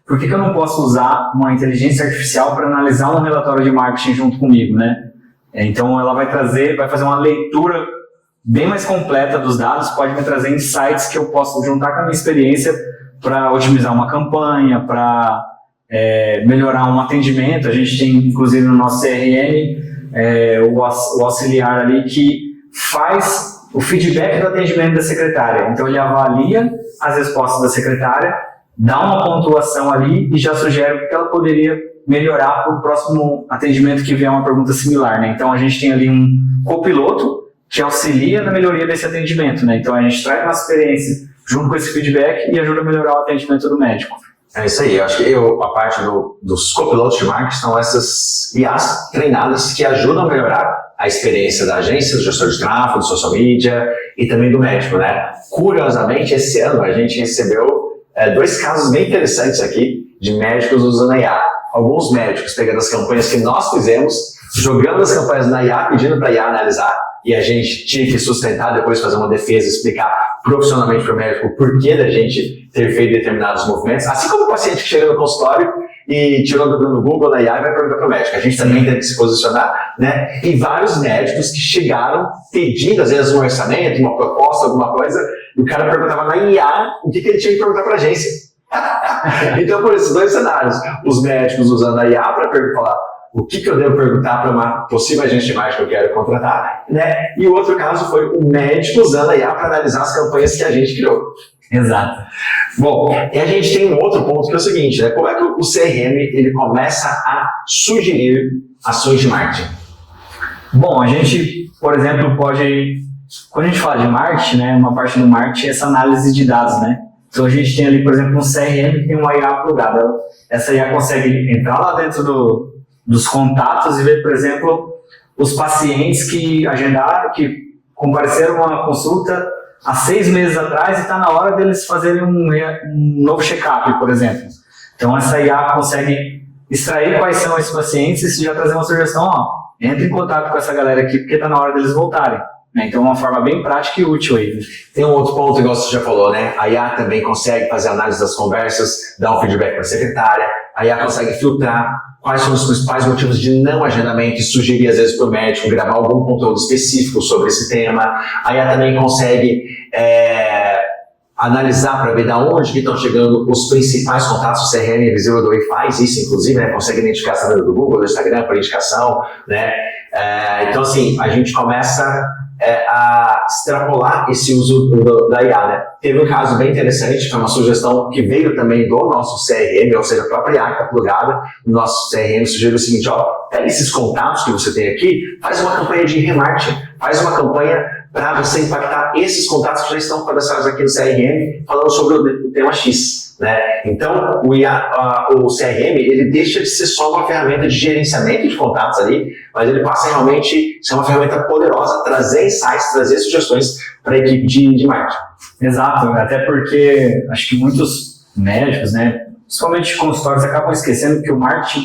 por que eu não posso usar uma inteligência artificial para analisar um relatório de marketing junto comigo, né? Então ela vai fazer uma leitura bem mais completa dos dados, pode me trazer insights que eu posso juntar com a minha experiência para otimizar uma campanha, para melhorar um atendimento. A gente tem, inclusive, no nosso CRM, o auxiliar ali que faz o feedback do atendimento da secretária. Então ele avalia as respostas da secretária, dá uma pontuação ali e já sugere o que ela poderia melhorar para o próximo atendimento que vier uma pergunta similar, né? Então a gente tem ali um copiloto que auxilia na melhoria desse atendimento, né? Então a gente traz uma experiência junto com esse feedback e ajuda a melhorar o atendimento do médico. É isso aí, eu acho que a parte dos copilotos de marketing são essas IAs treinadas que ajudam a melhorar a experiência da agência, do gestor de tráfego, do social media e também do médico, né? Curiosamente, esse ano a gente recebeu 2 casos bem interessantes aqui de médicos usando a IA. Alguns médicos pegando as campanhas que nós fizemos, jogando as campanhas na IA, pedindo para a IA analisar, e a gente tinha que sustentar, depois fazer uma defesa, explicar profissionalmente para o médico o porquê da gente ter feito determinados movimentos. Assim como o paciente que chega no consultório e tirou do Google na IA e vai perguntar para o médico. A gente também tem que se posicionar, né? E vários médicos que chegaram pedindo, às vezes, um orçamento, uma proposta, alguma coisa, e o cara perguntava na IA o que ele tinha que perguntar para a agência. Então, por esses 2 cenários, os médicos usando a IA para falar o que eu devo perguntar para uma possível agente de marketing que eu quero contratar, né? E o outro caso foi o médico usando a IA para analisar as campanhas que a gente criou. Exato. Bom, e a gente tem um outro ponto que é o seguinte, né? Como é que o CRM ele começa a sugerir ações de marketing? Bom, a gente, por exemplo, pode... Quando a gente fala de marketing, né? Uma parte do marketing é essa análise de dados, né? Então a gente tem ali, por exemplo, um CRM que tem uma IA plugada. Essa IA consegue entrar lá dentro dos contatos e ver, por exemplo, os pacientes que agendaram, que compareceram a uma consulta há 6 meses atrás e está na hora deles fazerem um novo check-up, por exemplo. Então essa IA consegue extrair quais são esses pacientes e já trazer uma sugestão, entre em contato com essa galera aqui porque está na hora deles voltarem. Então é uma forma bem prática e útil aí. Tem um outro ponto, igual você já falou, né? A IA também consegue fazer análise das conversas, dar um feedback para a secretária, a IA consegue filtrar quais são os principais motivos de não agendamento e sugerir às vezes para o médico gravar algum conteúdo específico sobre esse tema. A IA também consegue analisar para ver de onde que estão chegando os principais contatos. O CRM Visível do Whey faz isso, inclusive, né? Consegue identificar essa do Google, do Instagram, por indicação, né? Então, assim, a gente começa a extrapolar esse uso da IA, né? Teve um caso bem interessante, foi uma sugestão que veio também do nosso CRM, ou seja, a própria IA que está plugada no nosso CRM, sugeriu o seguinte, pega esses contatos que você tem aqui, faz uma campanha de remarketing, faz uma campanha para você impactar esses contatos que já estão cadastrados aqui no CRM, falando sobre o tema X, né? Então, o CRM, ele deixa de ser só uma ferramenta de gerenciamento de contatos ali, mas ele passa realmente a ser uma ferramenta poderosa, trazer insights, trazer sugestões para a equipe de marketing. Exato, até porque acho que muitos médicos, né, principalmente consultórios, acabam esquecendo que o marketing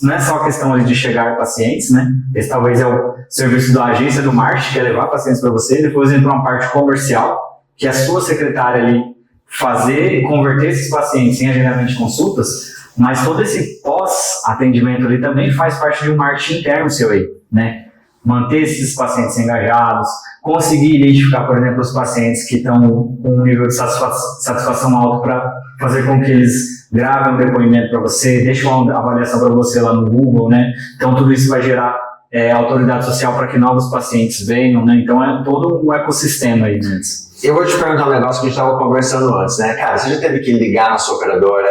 não é só a questão ali de chegar pacientes, né? Esse talvez é o serviço da agência do marketing, que é levar pacientes para você, depois entra uma parte comercial, que é a sua secretária ali fazer e converter esses pacientes em agendamento de consultas, mas todo esse pós-atendimento ali também faz parte de um marketing interno seu aí, né? Manter esses pacientes engajados, conseguir identificar, por exemplo, os pacientes que estão com um nível de satisfação alto para fazer com que eles gravem um depoimento para você, deixem uma avaliação para você lá no Google, né? Então, tudo isso vai gerar autoridade social para que novos pacientes venham, né? Então, é todo um ecossistema aí, né? Eu vou te perguntar um negócio que a gente estava conversando antes, né? Cara, você já teve que ligar na sua operadora,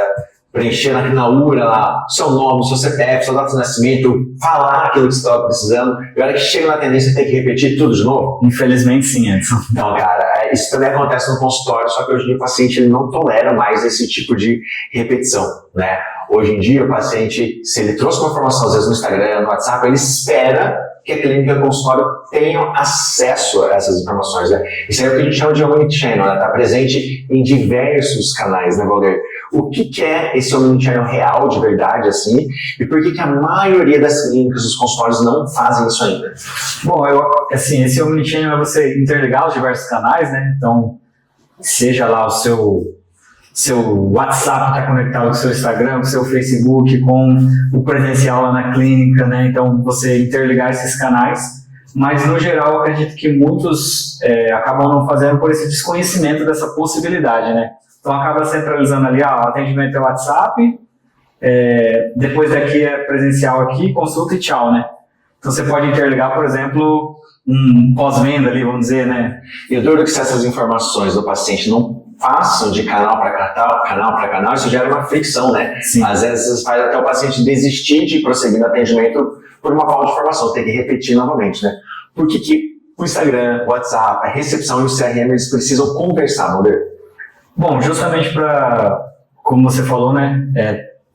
preencher na URA lá, seu nome, seu CPF, sua data de nascimento, falar aquilo que você estava precisando, e a hora que chega na atendência tem que repetir tudo de novo? Infelizmente sim, Edson. Então, cara, isso também acontece no consultório, só que hoje em dia o paciente ele não tolera mais esse tipo de repetição, né? Hoje em dia o paciente, se ele trouxe uma informação às vezes no Instagram, no WhatsApp, ele espera que a clínica e o consultório tenham acesso a essas informações, né? Isso aí é o que a gente chama de omnichannel, né? Tá presente em diversos canais, né, Valdir? O que é esse omnichannel real, de verdade, assim, e por que a maioria das clínicas, dos consultórios, não fazem isso ainda? Bom, assim, esse omnichannel é você interligar os diversos canais, né? Então, seja lá o seu WhatsApp está conectado com o seu Instagram, com o seu Facebook, com o presencial lá na clínica, né? Então, você interligar esses canais, mas, no geral, eu acredito que muitos acabam não fazendo por esse desconhecimento dessa possibilidade, né? Então, acaba centralizando ali, o atendimento é WhatsApp, depois daqui é presencial aqui, consulta e tchau, né? Então, você pode interligar, por exemplo, um pós-venda ali, vamos dizer, né? E o duro é que se essas informações do paciente não passam de canal para canal, isso gera uma fricção, né? Sim. Às vezes faz até o paciente desistir de prosseguir no atendimento por uma falta de informação, tem que repetir novamente, né? Por que o Instagram, o WhatsApp, a recepção e o CRM, eles precisam conversar, Valdir? Bom, justamente para, como você falou, né,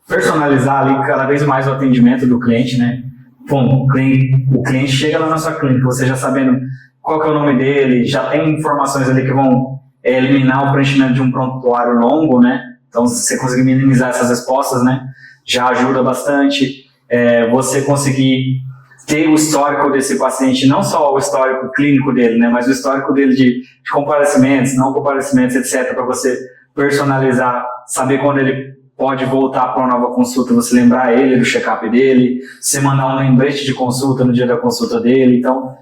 personalizar ali cada vez mais o atendimento do cliente, né? Bom, o cliente chega lá na sua clínica, você já sabendo qual que é o nome dele, já tem informações ali que vão eliminar o preenchimento de um prontuário longo, né? Então, se você conseguir minimizar essas respostas, né, já ajuda bastante. Você conseguir ter o histórico desse paciente, não só o histórico clínico dele, né, mas o histórico dele de comparecimentos, não comparecimentos, etc., para você personalizar, saber quando ele pode voltar para uma nova consulta, você lembrar ele do check-up dele, você mandar um lembrete de consulta no dia da consulta dele. Então,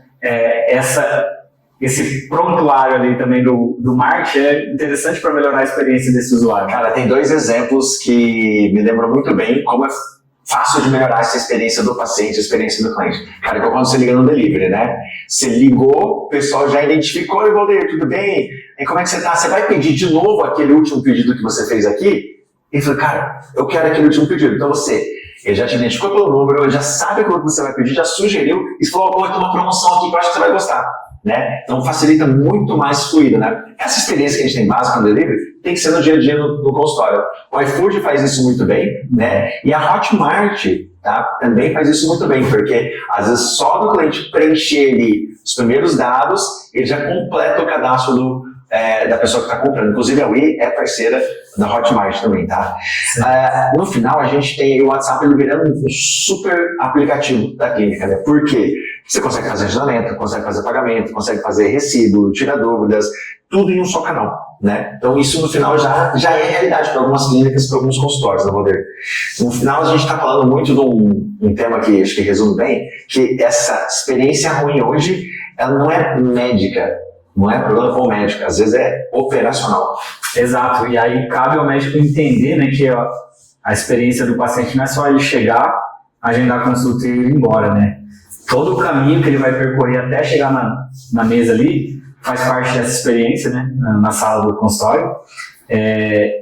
esse prontuário ali também do marketing é interessante para melhorar a experiência desse usuário. Cara, tem dois exemplos que me lembram muito bem como é fácil de melhorar essa experiência do paciente, a experiência do cliente. Cara, igual quando você liga no delivery, né? Você ligou, o pessoal já identificou, oi, Valdir, tudo bem? E como é que você tá? Você vai pedir de novo aquele último pedido que você fez aqui? E falou, cara, eu quero aquele último pedido. Então ele já te identificou pelo número, ele já sabe aquilo que você vai pedir, já sugeriu e falou, tem uma promoção aqui que eu acho que você vai gostar, né? Então facilita muito mais fluido, né? Essa experiência que a gente tem básica no delivery tem que ser no dia a dia no consultório. O iFood faz isso muito bem, né? E a Hotmart, tá? Também faz isso muito bem, porque às vezes só do cliente preencher ali os primeiros dados, ele já completa o cadastro da pessoa que está comprando. Inclusive a Wii é parceira da Hotmart também, tá? No final a gente tem o WhatsApp virando um super aplicativo da clínica, né? Por quê? Você consegue fazer agendamento, consegue fazer pagamento, consegue fazer recibo, tirar dúvidas, tudo em um só canal, né? Então isso no final já é realidade para algumas clínicas, para alguns consultórios, né, Valdir? No final a gente está falando muito de um tema que acho que resume bem, que essa experiência ruim hoje, ela não é médica, não é problema com o médico, às vezes é operacional. Exato, e aí cabe ao médico entender, né, que a experiência do paciente não é só ele chegar, agendar a consulta e ir embora, né? todo o caminho que ele vai percorrer até chegar na mesa ali faz parte dessa experiência, né, na sala do consultório.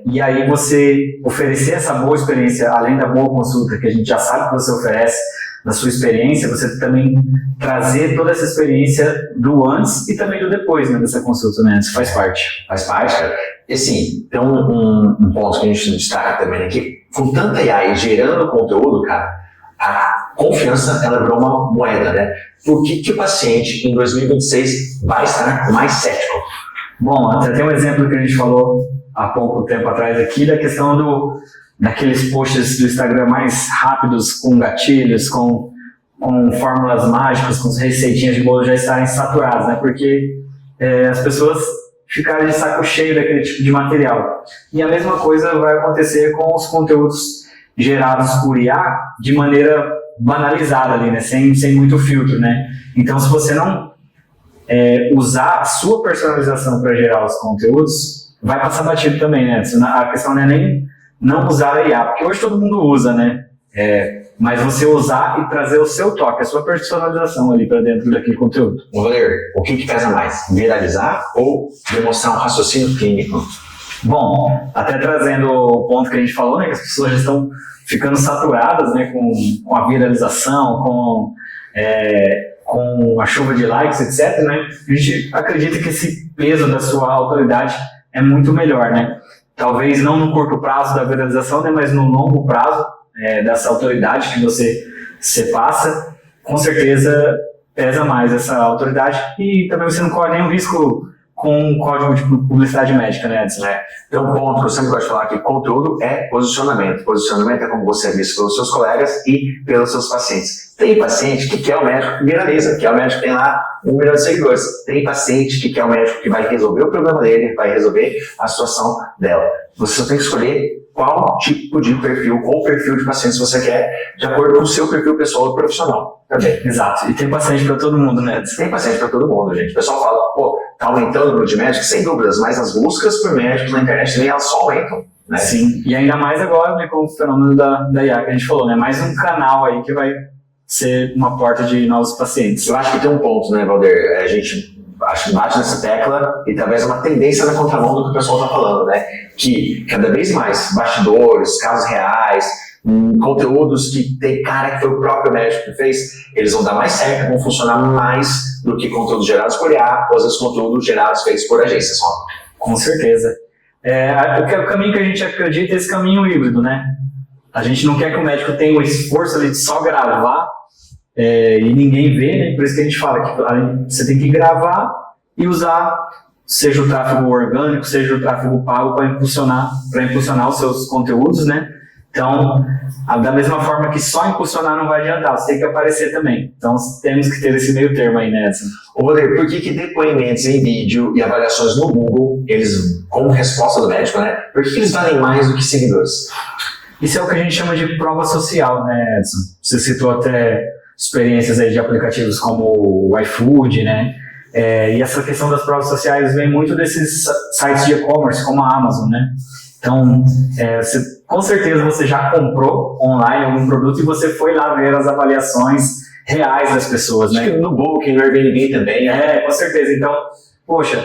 E aí você oferecer essa boa experiência, além da boa consulta que a gente já sabe que você oferece, da sua experiência, você também trazer toda essa experiência do antes e também do depois, né, dessa consulta, né? Isso faz parte. Faz parte, cara. E assim, tem um ponto que a gente destaca também aqui, com tanta AI gerando conteúdo, cara, a confiança, ela virou uma moeda, né? Por que o paciente em 2026 vai estar mais cético? Bom, até tem um exemplo que a gente falou há pouco tempo atrás aqui, da questão daqueles posts do Instagram mais rápidos, com gatilhos, com fórmulas mágicas, com receitinhas de bolo já estarem saturadas, né? Porque as pessoas ficaram de saco cheio daquele tipo de material. E a mesma coisa vai acontecer com os conteúdos gerados por IA de maneira banalizada ali, né? Sem muito filtro, né? Então, se você não usar a sua personalização para gerar os conteúdos, vai passar batido também, né? A questão não é nem não usar a IA, porque hoje todo mundo usa, né? Mas você usar e trazer o seu toque, a sua personalização ali para dentro daquele conteúdo. Valer, o que pesa mais? Viralizar ou demonstrar um raciocínio clínico? Bom, até trazendo o ponto que a gente falou, né? Que as pessoas já estão ficando saturadas, né? Com a viralização, com a chuva de likes, etc., né? A gente acredita que esse peso da sua autoridade é muito melhor, né? Talvez não no curto prazo da viralização, né, mas no longo prazo dessa autoridade que você passa, com certeza pesa mais essa autoridade e também você não corre nenhum risco com o código de publicidade médica, né, Edson? Tem um ponto que eu sempre gosto de falar que conteúdo é posicionamento. Posicionamento é como você é visto pelos seus colegas e pelos seus pacientes. Tem paciente que quer o médico que viraliza, que é o médico que tem lá 1 milhão de seguidores. Tem paciente que quer o médico que vai resolver o problema dele, vai resolver a situação dela. Você só tem que escolher qual tipo de perfil, qual perfil de paciente você quer, de acordo com o seu perfil pessoal e profissional também. Exato. E tem paciente para todo mundo, né? Tem paciente para todo mundo, gente. O pessoal fala, pô, tá aumentando o número de médicos, sem dúvidas, mas as buscas por médicos na internet também elas só aumentam, né? Sim, e ainda mais agora, né, com o fenômeno da IA que a gente falou, né? Mais um canal aí que vai ser uma porta de novos pacientes. Eu acho que tem um ponto, né, Valder? A gente acho que bate nessa tecla e talvez uma tendência na contramão do que o pessoal está falando, né? Que cada vez mais bastidores, casos reais, conteúdos que tem cara que foi o próprio médico que fez, eles vão dar mais certo, vão funcionar mais do que conteúdos gerados por IA ou os conteúdos gerados feitos por agências só. Com certeza. O caminho que a gente acredita é esse caminho híbrido, né? A gente não quer que o médico tenha o esforço ali de só gravar e ninguém vê, né? Por isso que a gente fala que você tem que gravar e usar, seja o tráfego orgânico, seja o tráfego pago para impulsionar os seus conteúdos, né? Então, da mesma forma que só impulsionar não vai adiantar, você tem que aparecer também. Então, temos que ter esse meio termo aí, né, Edson? Ô, Valer, por que depoimentos em vídeo e avaliações no Google, eles, como resposta do médico, né? Por que eles valem mais do que seguidores? Isso é o que a gente chama de prova social, né, Edson? Você citou até experiências aí de aplicativos como o iFood, né? E essa questão das provas sociais vem muito desses sites de e-commerce, como a Amazon, né? Então, com certeza você já comprou online algum produto e você foi lá ver as avaliações reais das pessoas, né? No Booking, no Airbnb também. Com certeza. Então, poxa,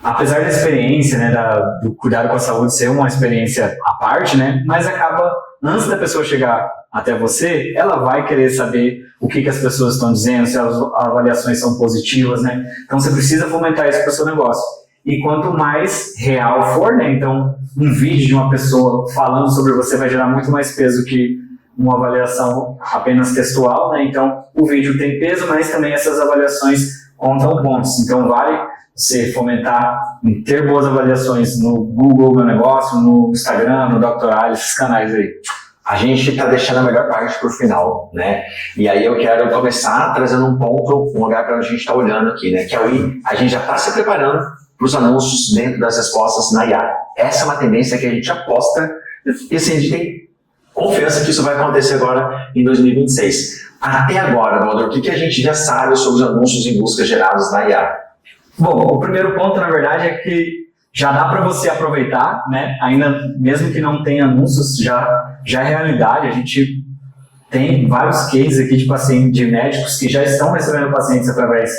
apesar da experiência, né, do cuidado com a saúde ser uma experiência à parte, né? Mas acaba, antes da pessoa chegar até você, ela vai querer saber o que as pessoas estão dizendo, se as avaliações são positivas, né? Então você precisa fomentar isso para o seu negócio. E quanto mais real for, né? Então um vídeo de uma pessoa falando sobre você vai gerar muito mais peso que uma avaliação apenas textual, né? Então o vídeo tem peso, mas também essas avaliações contam pontos. Então vale você fomentar em ter boas avaliações no Google Meu Negócio, no Instagram, no Dr. Ali, esses canais aí. A gente está deixando a melhor parte para o final, né? E aí eu quero começar trazendo um ponto, um lugar para a gente está olhando aqui, né? Que aí a gente já está se preparando para os anúncios dentro das respostas na IA. Essa é uma tendência que a gente aposta e assim, a gente tem confiança que isso vai acontecer agora em 2026. Até agora, Valdir, o que a gente já sabe sobre os anúncios em busca gerados na IA? Bom, o primeiro ponto, na verdade, é que já dá para você aproveitar, né? Ainda mesmo que não tenha anúncios, já é realidade. A gente tem vários cases aqui de pacientes, de médicos que já estão recebendo pacientes através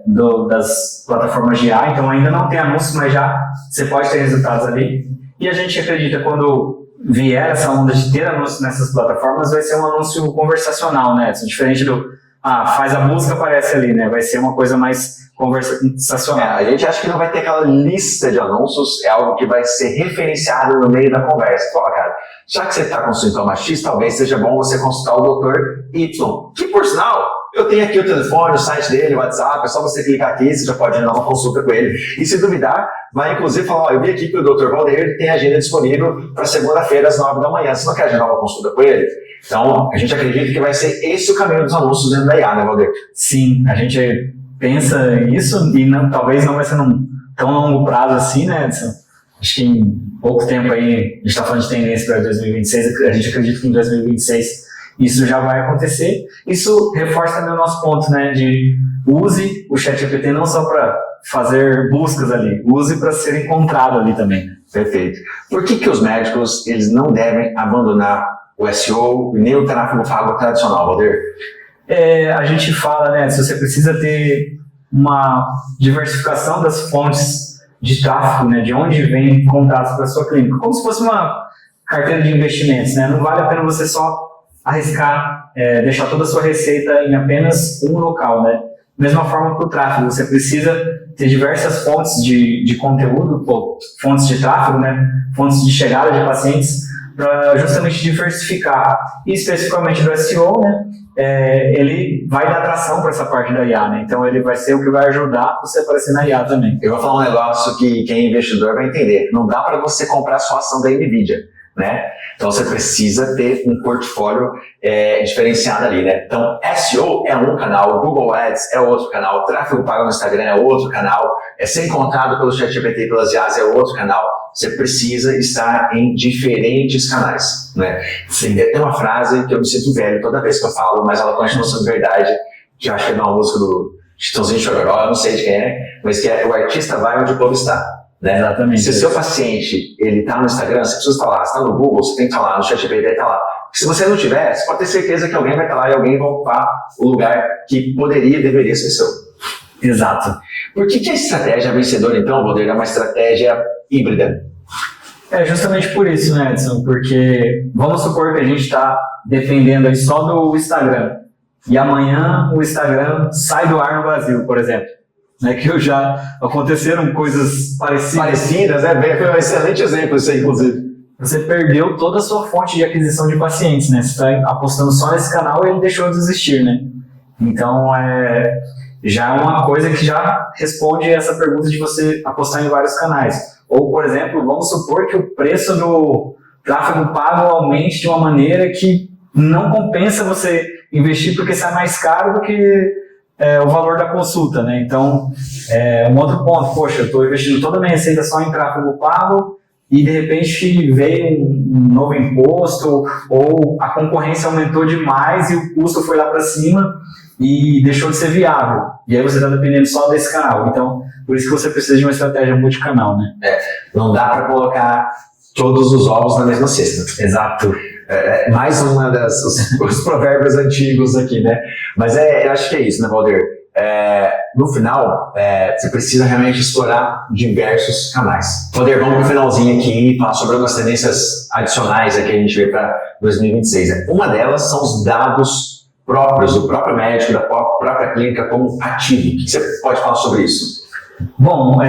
das plataformas de IA, então ainda não tem anúncio, mas já você pode ter resultados ali. E a gente acredita quando vier essa onda de ter anúncio nessas plataformas, vai ser um anúncio conversacional, né? Diferente do, faz a música, aparece ali, né? Vai ser uma coisa mais conversacional. A gente acha que não vai ter aquela lista de anúncios, é algo que vai ser referenciado no meio da conversa. Fala, cara, já que você está com sintoma X, talvez seja bom você consultar o Dr. Y, que por sinal, eu tenho aqui o telefone, o site dele, o WhatsApp, é só você clicar aqui, você já pode ir dar uma consulta com ele. E se duvidar, vai inclusive falar, eu vi aqui que o Dr. Valdeir tem agenda disponível para segunda-feira às 9 da manhã, você não quer agendar uma consulta com ele? Então, a gente acredita que vai ser esse o caminho dos anúncios dentro da IA, né, Valdeir? Sim, a gente pensa isso e talvez não vai ser num tão longo prazo assim, né, Edson? Acho que em pouco tempo aí, a gente está falando de tendência para 2026, a gente acredita que em 2026 isso já vai acontecer. Isso reforça também o nosso ponto, né, de use o ChatGPT não só para fazer buscas ali, use para ser encontrado ali também. Perfeito. Por que os médicos eles não devem abandonar o SEO e nem o tráfego pago tradicional, Valdeir? A gente fala, né, se você precisa ter uma diversificação das fontes de tráfego, né, de onde vem contatos para a sua clínica, como se fosse uma carteira de investimentos, né, não vale a pena você só arriscar, deixar toda a sua receita em apenas um local, né. Mesma forma para o tráfego, você precisa ter diversas fontes de conteúdo, fontes de tráfego, né, fontes de chegada de pacientes, para justamente diversificar. E especificamente do SEO, né, ele vai dar atração para essa parte da IA, né, então ele vai ser o que vai ajudar você a aparecer na IA também. Eu vou falar um negócio que quem é investidor vai entender, não dá para você comprar só ação da NVIDIA, né? Então você precisa ter um portfólio diferenciado ali, né? Então SEO é um canal, Google Ads é outro canal, tráfego pago no Instagram é outro canal, ser encontrado pelo ChatGPT e pelas IAs é outro canal. Você precisa estar em diferentes canais, né? Sim, tem uma frase que eu me sinto velho toda vez que eu falo, mas ela continua sendo verdade, que eu acho que é de uma música do Chitãozinho Chororó, eu não sei de quem é, mas que é o artista vai onde o povo está. Né? Exatamente. Se o seu paciente ele está no Instagram, você precisa estar lá. Se está no Google, você tem que estar lá. No ChatGPT vai estar lá. Se você não tiver, você pode ter certeza que alguém vai estar lá e alguém vai ocupar o lugar que poderia e deveria ser seu. Exato. Por que a estratégia vencedora, então, Valdeir, é uma estratégia híbrida? Justamente por isso, né, Edson? Porque vamos supor que a gente está dependendo aí só do Instagram e amanhã o Instagram sai do ar no Brasil, por exemplo. Né, que já aconteceram coisas parecidas, né? Foi um excelente exemplo isso aí, inclusive. Você perdeu toda a sua fonte de aquisição de pacientes, né? Você está apostando só nesse canal e ele deixou de existir, né? Então, já é uma coisa que já responde essa pergunta de você apostar em vários canais. Ou, por exemplo, vamos supor que o preço do tráfego pago aumente de uma maneira que não compensa você investir porque sai mais caro do que o valor da consulta, né? Então, um outro ponto, poxa, eu estou investindo toda a minha receita só em tráfego pago e de repente veio um novo imposto ou a concorrência aumentou demais e o custo foi lá para cima e deixou de ser viável. E aí você está dependendo só desse canal. Então, por isso que você precisa de uma estratégia multicanal, né? Não dá para colocar todos os ovos na mesma cesta. Exato. Mais uma os provérbios antigos aqui, né? Mas eu acho que é isso, né, Valdeir? No final, você precisa realmente explorar diversos canais. Valdeir, vamos pro finalzinho aqui e falar sobre algumas tendências adicionais aqui que a gente vê para 2026. Né? Uma delas são os dados próprios do próprio médico, da própria clínica como ativo. O que você pode falar sobre isso? Bom,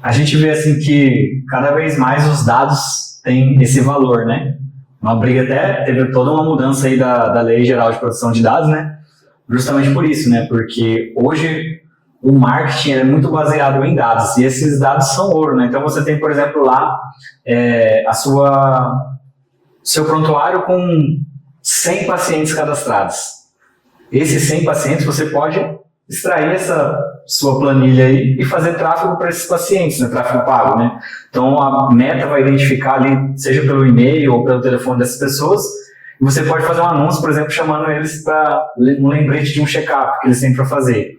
a gente vê assim que cada vez mais os dados têm esse valor, né? Uma briga até, teve toda uma mudança aí da Lei Geral de Proteção de Dados, né? Justamente por isso, né? Porque hoje o marketing é muito baseado em dados e esses dados são ouro, né? Então você tem, por exemplo, lá seu prontuário com 100 pacientes cadastrados. Esses 100 pacientes você pode extrair essa sua planilha aí e fazer tráfego para esses pacientes, né? Tráfego pago, né? Então a Meta vai identificar ali, seja pelo e-mail ou pelo telefone dessas pessoas, e você pode fazer um anúncio, por exemplo, chamando eles para um lembrete de um check-up que eles têm para fazer.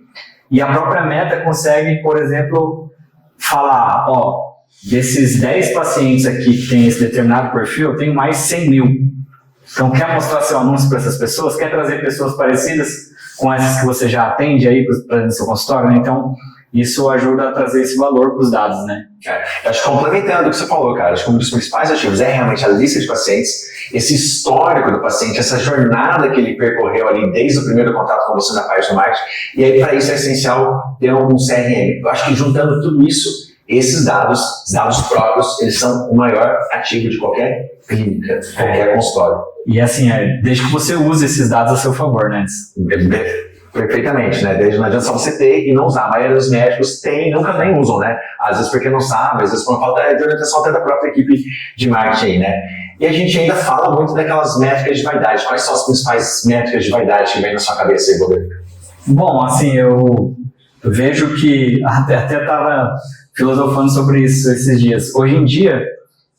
E a própria Meta consegue, por exemplo, falar, desses 10 pacientes aqui que tem esse determinado perfil, eu tenho mais 100 mil. Então, quer mostrar seu anúncio para essas pessoas? Quer trazer pessoas parecidas com essas que você já atende aí para o seu consultório? Né? Então, isso ajuda a trazer esse valor para os dados, né? Eu acho que complementando o que você falou, cara, acho que um dos principais ativos é realmente a lista de pacientes, esse histórico do paciente, essa jornada que ele percorreu ali desde o primeiro contato com você na parte do marketing, e aí para isso é essencial ter um CRM. Eu acho que juntando tudo isso, esses dados próprios, eles são o maior ativo de qualquer clínica, qualquer consultório. E assim, desde que você use esses dados a seu favor, né? Perfeitamente, né? Desde não adianta só você ter e não usar. A maioria dos médicos tem e nunca nem usam, né? Às vezes porque não sabe, às vezes por falta de orientação até da própria equipe de marketing, né? E a gente ainda fala muito daquelas métricas de vaidade. Quais são as principais métricas de vaidade que vem na sua cabeça aí, Godoy? Bom, assim, eu vejo que até estava filosofando sobre isso esses dias. Hoje em dia,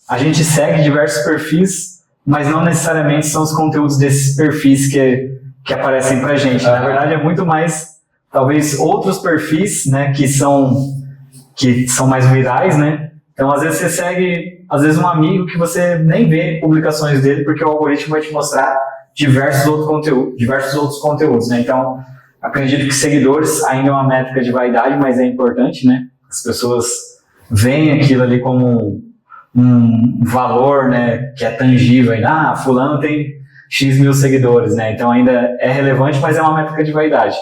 a gente segue diversos perfis, mas não necessariamente são os conteúdos desses perfis que aparecem pra gente. Na verdade, é muito mais, talvez, outros perfis, né, que são mais virais, né? Então, às vezes, você segue, um amigo que você nem vê publicações dele, porque o algoritmo vai te mostrar diversos outros conteúdos, né? Então, acredito que seguidores ainda é uma métrica de vaidade, mas é importante, né? As pessoas veem aquilo ali como um valor, né, que é tangível. Fulano tem X mil seguidores, né? Então ainda é relevante, mas é uma métrica de vaidade.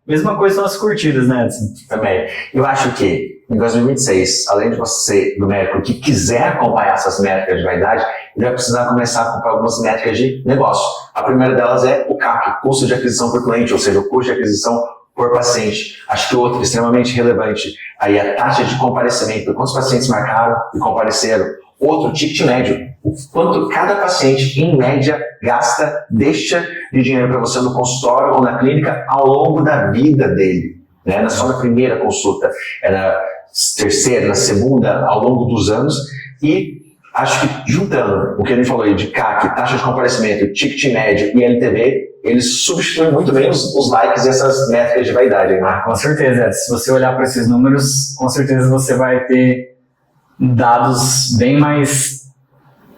Mesma coisa são as curtidas, né, Edson? Também. Eu acho que em 2026, além de você, do médico, que quiser acompanhar essas métricas de vaidade, ele vai precisar começar a acompanhar algumas métricas de negócio. A primeira delas é o CAC, custo de aquisição por cliente, ou seja, o custo de aquisição por paciente. Acho que outro extremamente relevante, aí a taxa de comparecimento, quantos pacientes marcaram e compareceram. Outro, ticket médio, o quanto cada paciente, em média, deixa de dinheiro para você no consultório ou na clínica ao longo da vida dele. Né? Não é só na primeira consulta, é na terceira, na segunda, ao longo dos anos. E acho que juntando o que ele falou aí de CAC, taxa de comparecimento, ticket médio e LTV, eles substituem muito bem os likes e essas métricas de vaidade. Né? Com certeza, Edson. Se você olhar para esses números, com certeza você vai ter dados bem mais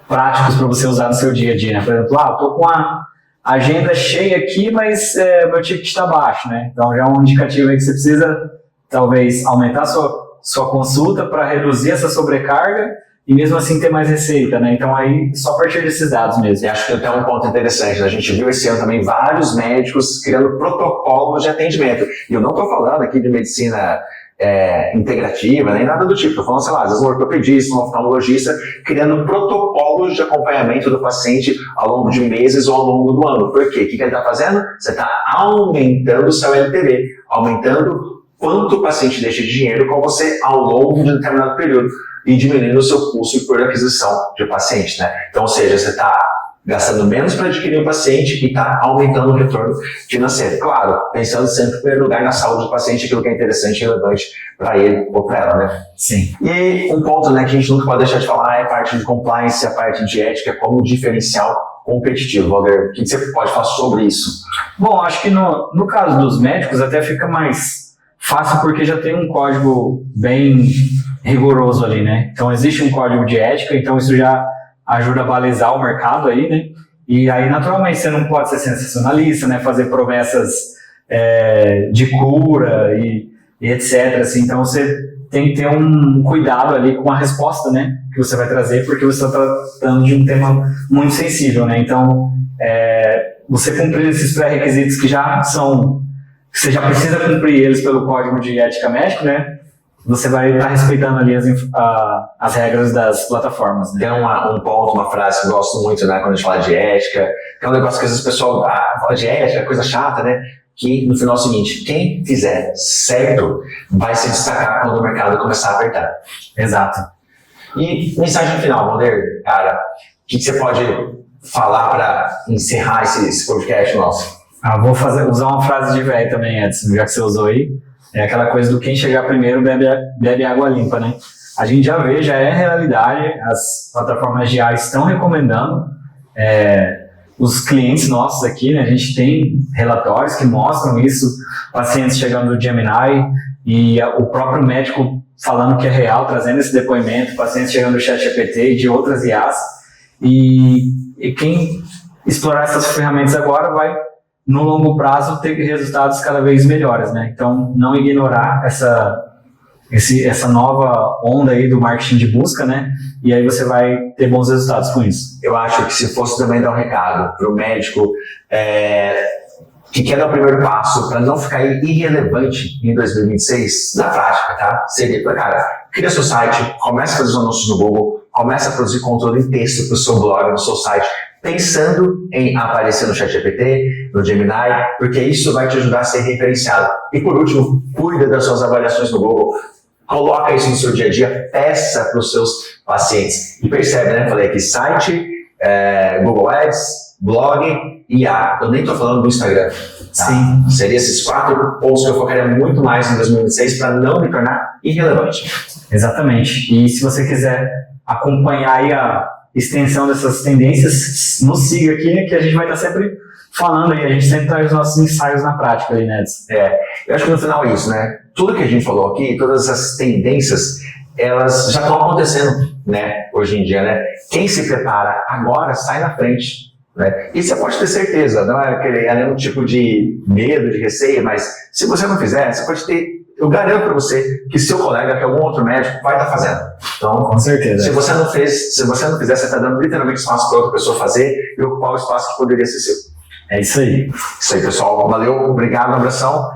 práticos para você usar no seu dia a dia, né? Por exemplo, estou com a agenda cheia aqui, mas meu ticket está baixo, né? Então já é um indicativo aí que você precisa, talvez, aumentar sua consulta para reduzir essa sobrecarga e mesmo assim ter mais receita, né? Então aí, só a partir desses dados mesmo. E acho que até um ponto interessante, né? A gente viu esse ano também vários médicos criando protocolos de atendimento. E eu não estou falando aqui de medicina integrativa, nem nada do tipo. Estou falando, sei lá, às vezes um ortopedista, um oftalmologista, criando protocolos de acompanhamento do paciente ao longo de meses ou ao longo do ano. Por quê? O que ele está fazendo? Você está aumentando o seu LTV, aumentando quanto o paciente deixa de dinheiro com você ao longo de um determinado período e diminuindo o seu custo por aquisição de paciente, né? Então, ou seja, você está gastando menos para adquirir um paciente e está aumentando o retorno financeiro. Claro, pensando sempre em primeiro lugar na saúde do paciente, aquilo que é interessante e relevante para ele ou para ela, né? Sim. E um ponto, né, que a gente nunca pode deixar de falar é a parte de compliance, a parte de ética como diferencial competitivo. Walter, o que você pode falar sobre isso? Bom, acho que no caso dos médicos até fica mais fácil porque já tem um código bem rigoroso ali, né? Então existe um código de ética, então isso já ajuda a balizar o mercado aí, né? E aí, naturalmente, você não pode ser sensacionalista, né? Fazer promessas de cura e etc. Assim. Então, você tem que ter um cuidado ali com a resposta, né? Que você vai trazer, porque você está tratando de um tema muito sensível, né? Então, você cumprir esses pré-requisitos que você já precisa cumprir eles pelo código de ética médico, né? Você vai estar respeitando ali as regras das plataformas, né? Tem um ponto, uma frase que eu gosto muito, né, quando a gente fala de ética, que é um negócio que às vezes o pessoal fala de ética, coisa chata, né? Que no final é o seguinte, quem fizer certo vai se destacar quando o mercado começar a apertar. Exato. E mensagem final, Walter, cara, o que você pode falar para encerrar esse podcast nosso? Vou usar uma frase de velho também, Edson, já que você usou aí. É aquela coisa do quem chegar primeiro bebe água limpa, né? A gente já vê, já é realidade, as plataformas de IA estão recomendando, os clientes nossos aqui, né? A gente tem relatórios que mostram isso, pacientes chegando do Gemini e o próprio médico falando que é real, trazendo esse depoimento, pacientes chegando do ChatGPT e de outras IAs, e quem explorar essas ferramentas agora vai, no longo prazo, ter resultados cada vez melhores, né? Então, não ignorar essa nova onda aí do marketing de busca, né? E aí você vai ter bons resultados com isso. Eu acho que se fosse também dar um recado para o médico que quer dar o primeiro passo para não ficar irrelevante em 2026, na prática, tá? Seria, cara, cria seu site, começa a fazer os anúncios no Google, começa a produzir conteúdo em texto para o seu blog, no seu site, pensando em aparecer no ChatGPT, no Gemini, porque isso vai te ajudar a ser referenciado. E por último, cuida das suas avaliações no Google, coloca isso no seu dia a dia, peça para os seus pacientes. E percebe, né? Falei aqui, site, Google Ads, blog e IA. Eu nem estou falando do Instagram. Tá? Sim. Seria esses 4 pontos que eu focaria muito mais em 2026 para não me tornar irrelevante. Exatamente. E se você quiser acompanhar aí a extensão dessas tendências, nos siga aqui, né, que a gente vai estar sempre falando aí, a gente sempre traz os nossos ensaios na prática aí, né, Edson? Eu acho que no final é isso, né? Tudo que a gente falou aqui, todas essas tendências, elas já estão acontecendo, né, hoje em dia, né? Quem se prepara agora sai na frente, né? E você pode ter certeza, não é nenhum tipo de medo, de receio, mas se você não fizer, você pode ter, eu garanto para você que seu colega, que algum outro médico vai estar fazendo. Então, com certeza. Se você não fizer, você está dando literalmente espaço para outra pessoa fazer e ocupar o espaço que poderia ser seu. É isso aí. Isso aí, pessoal. Valeu, obrigado, um abração.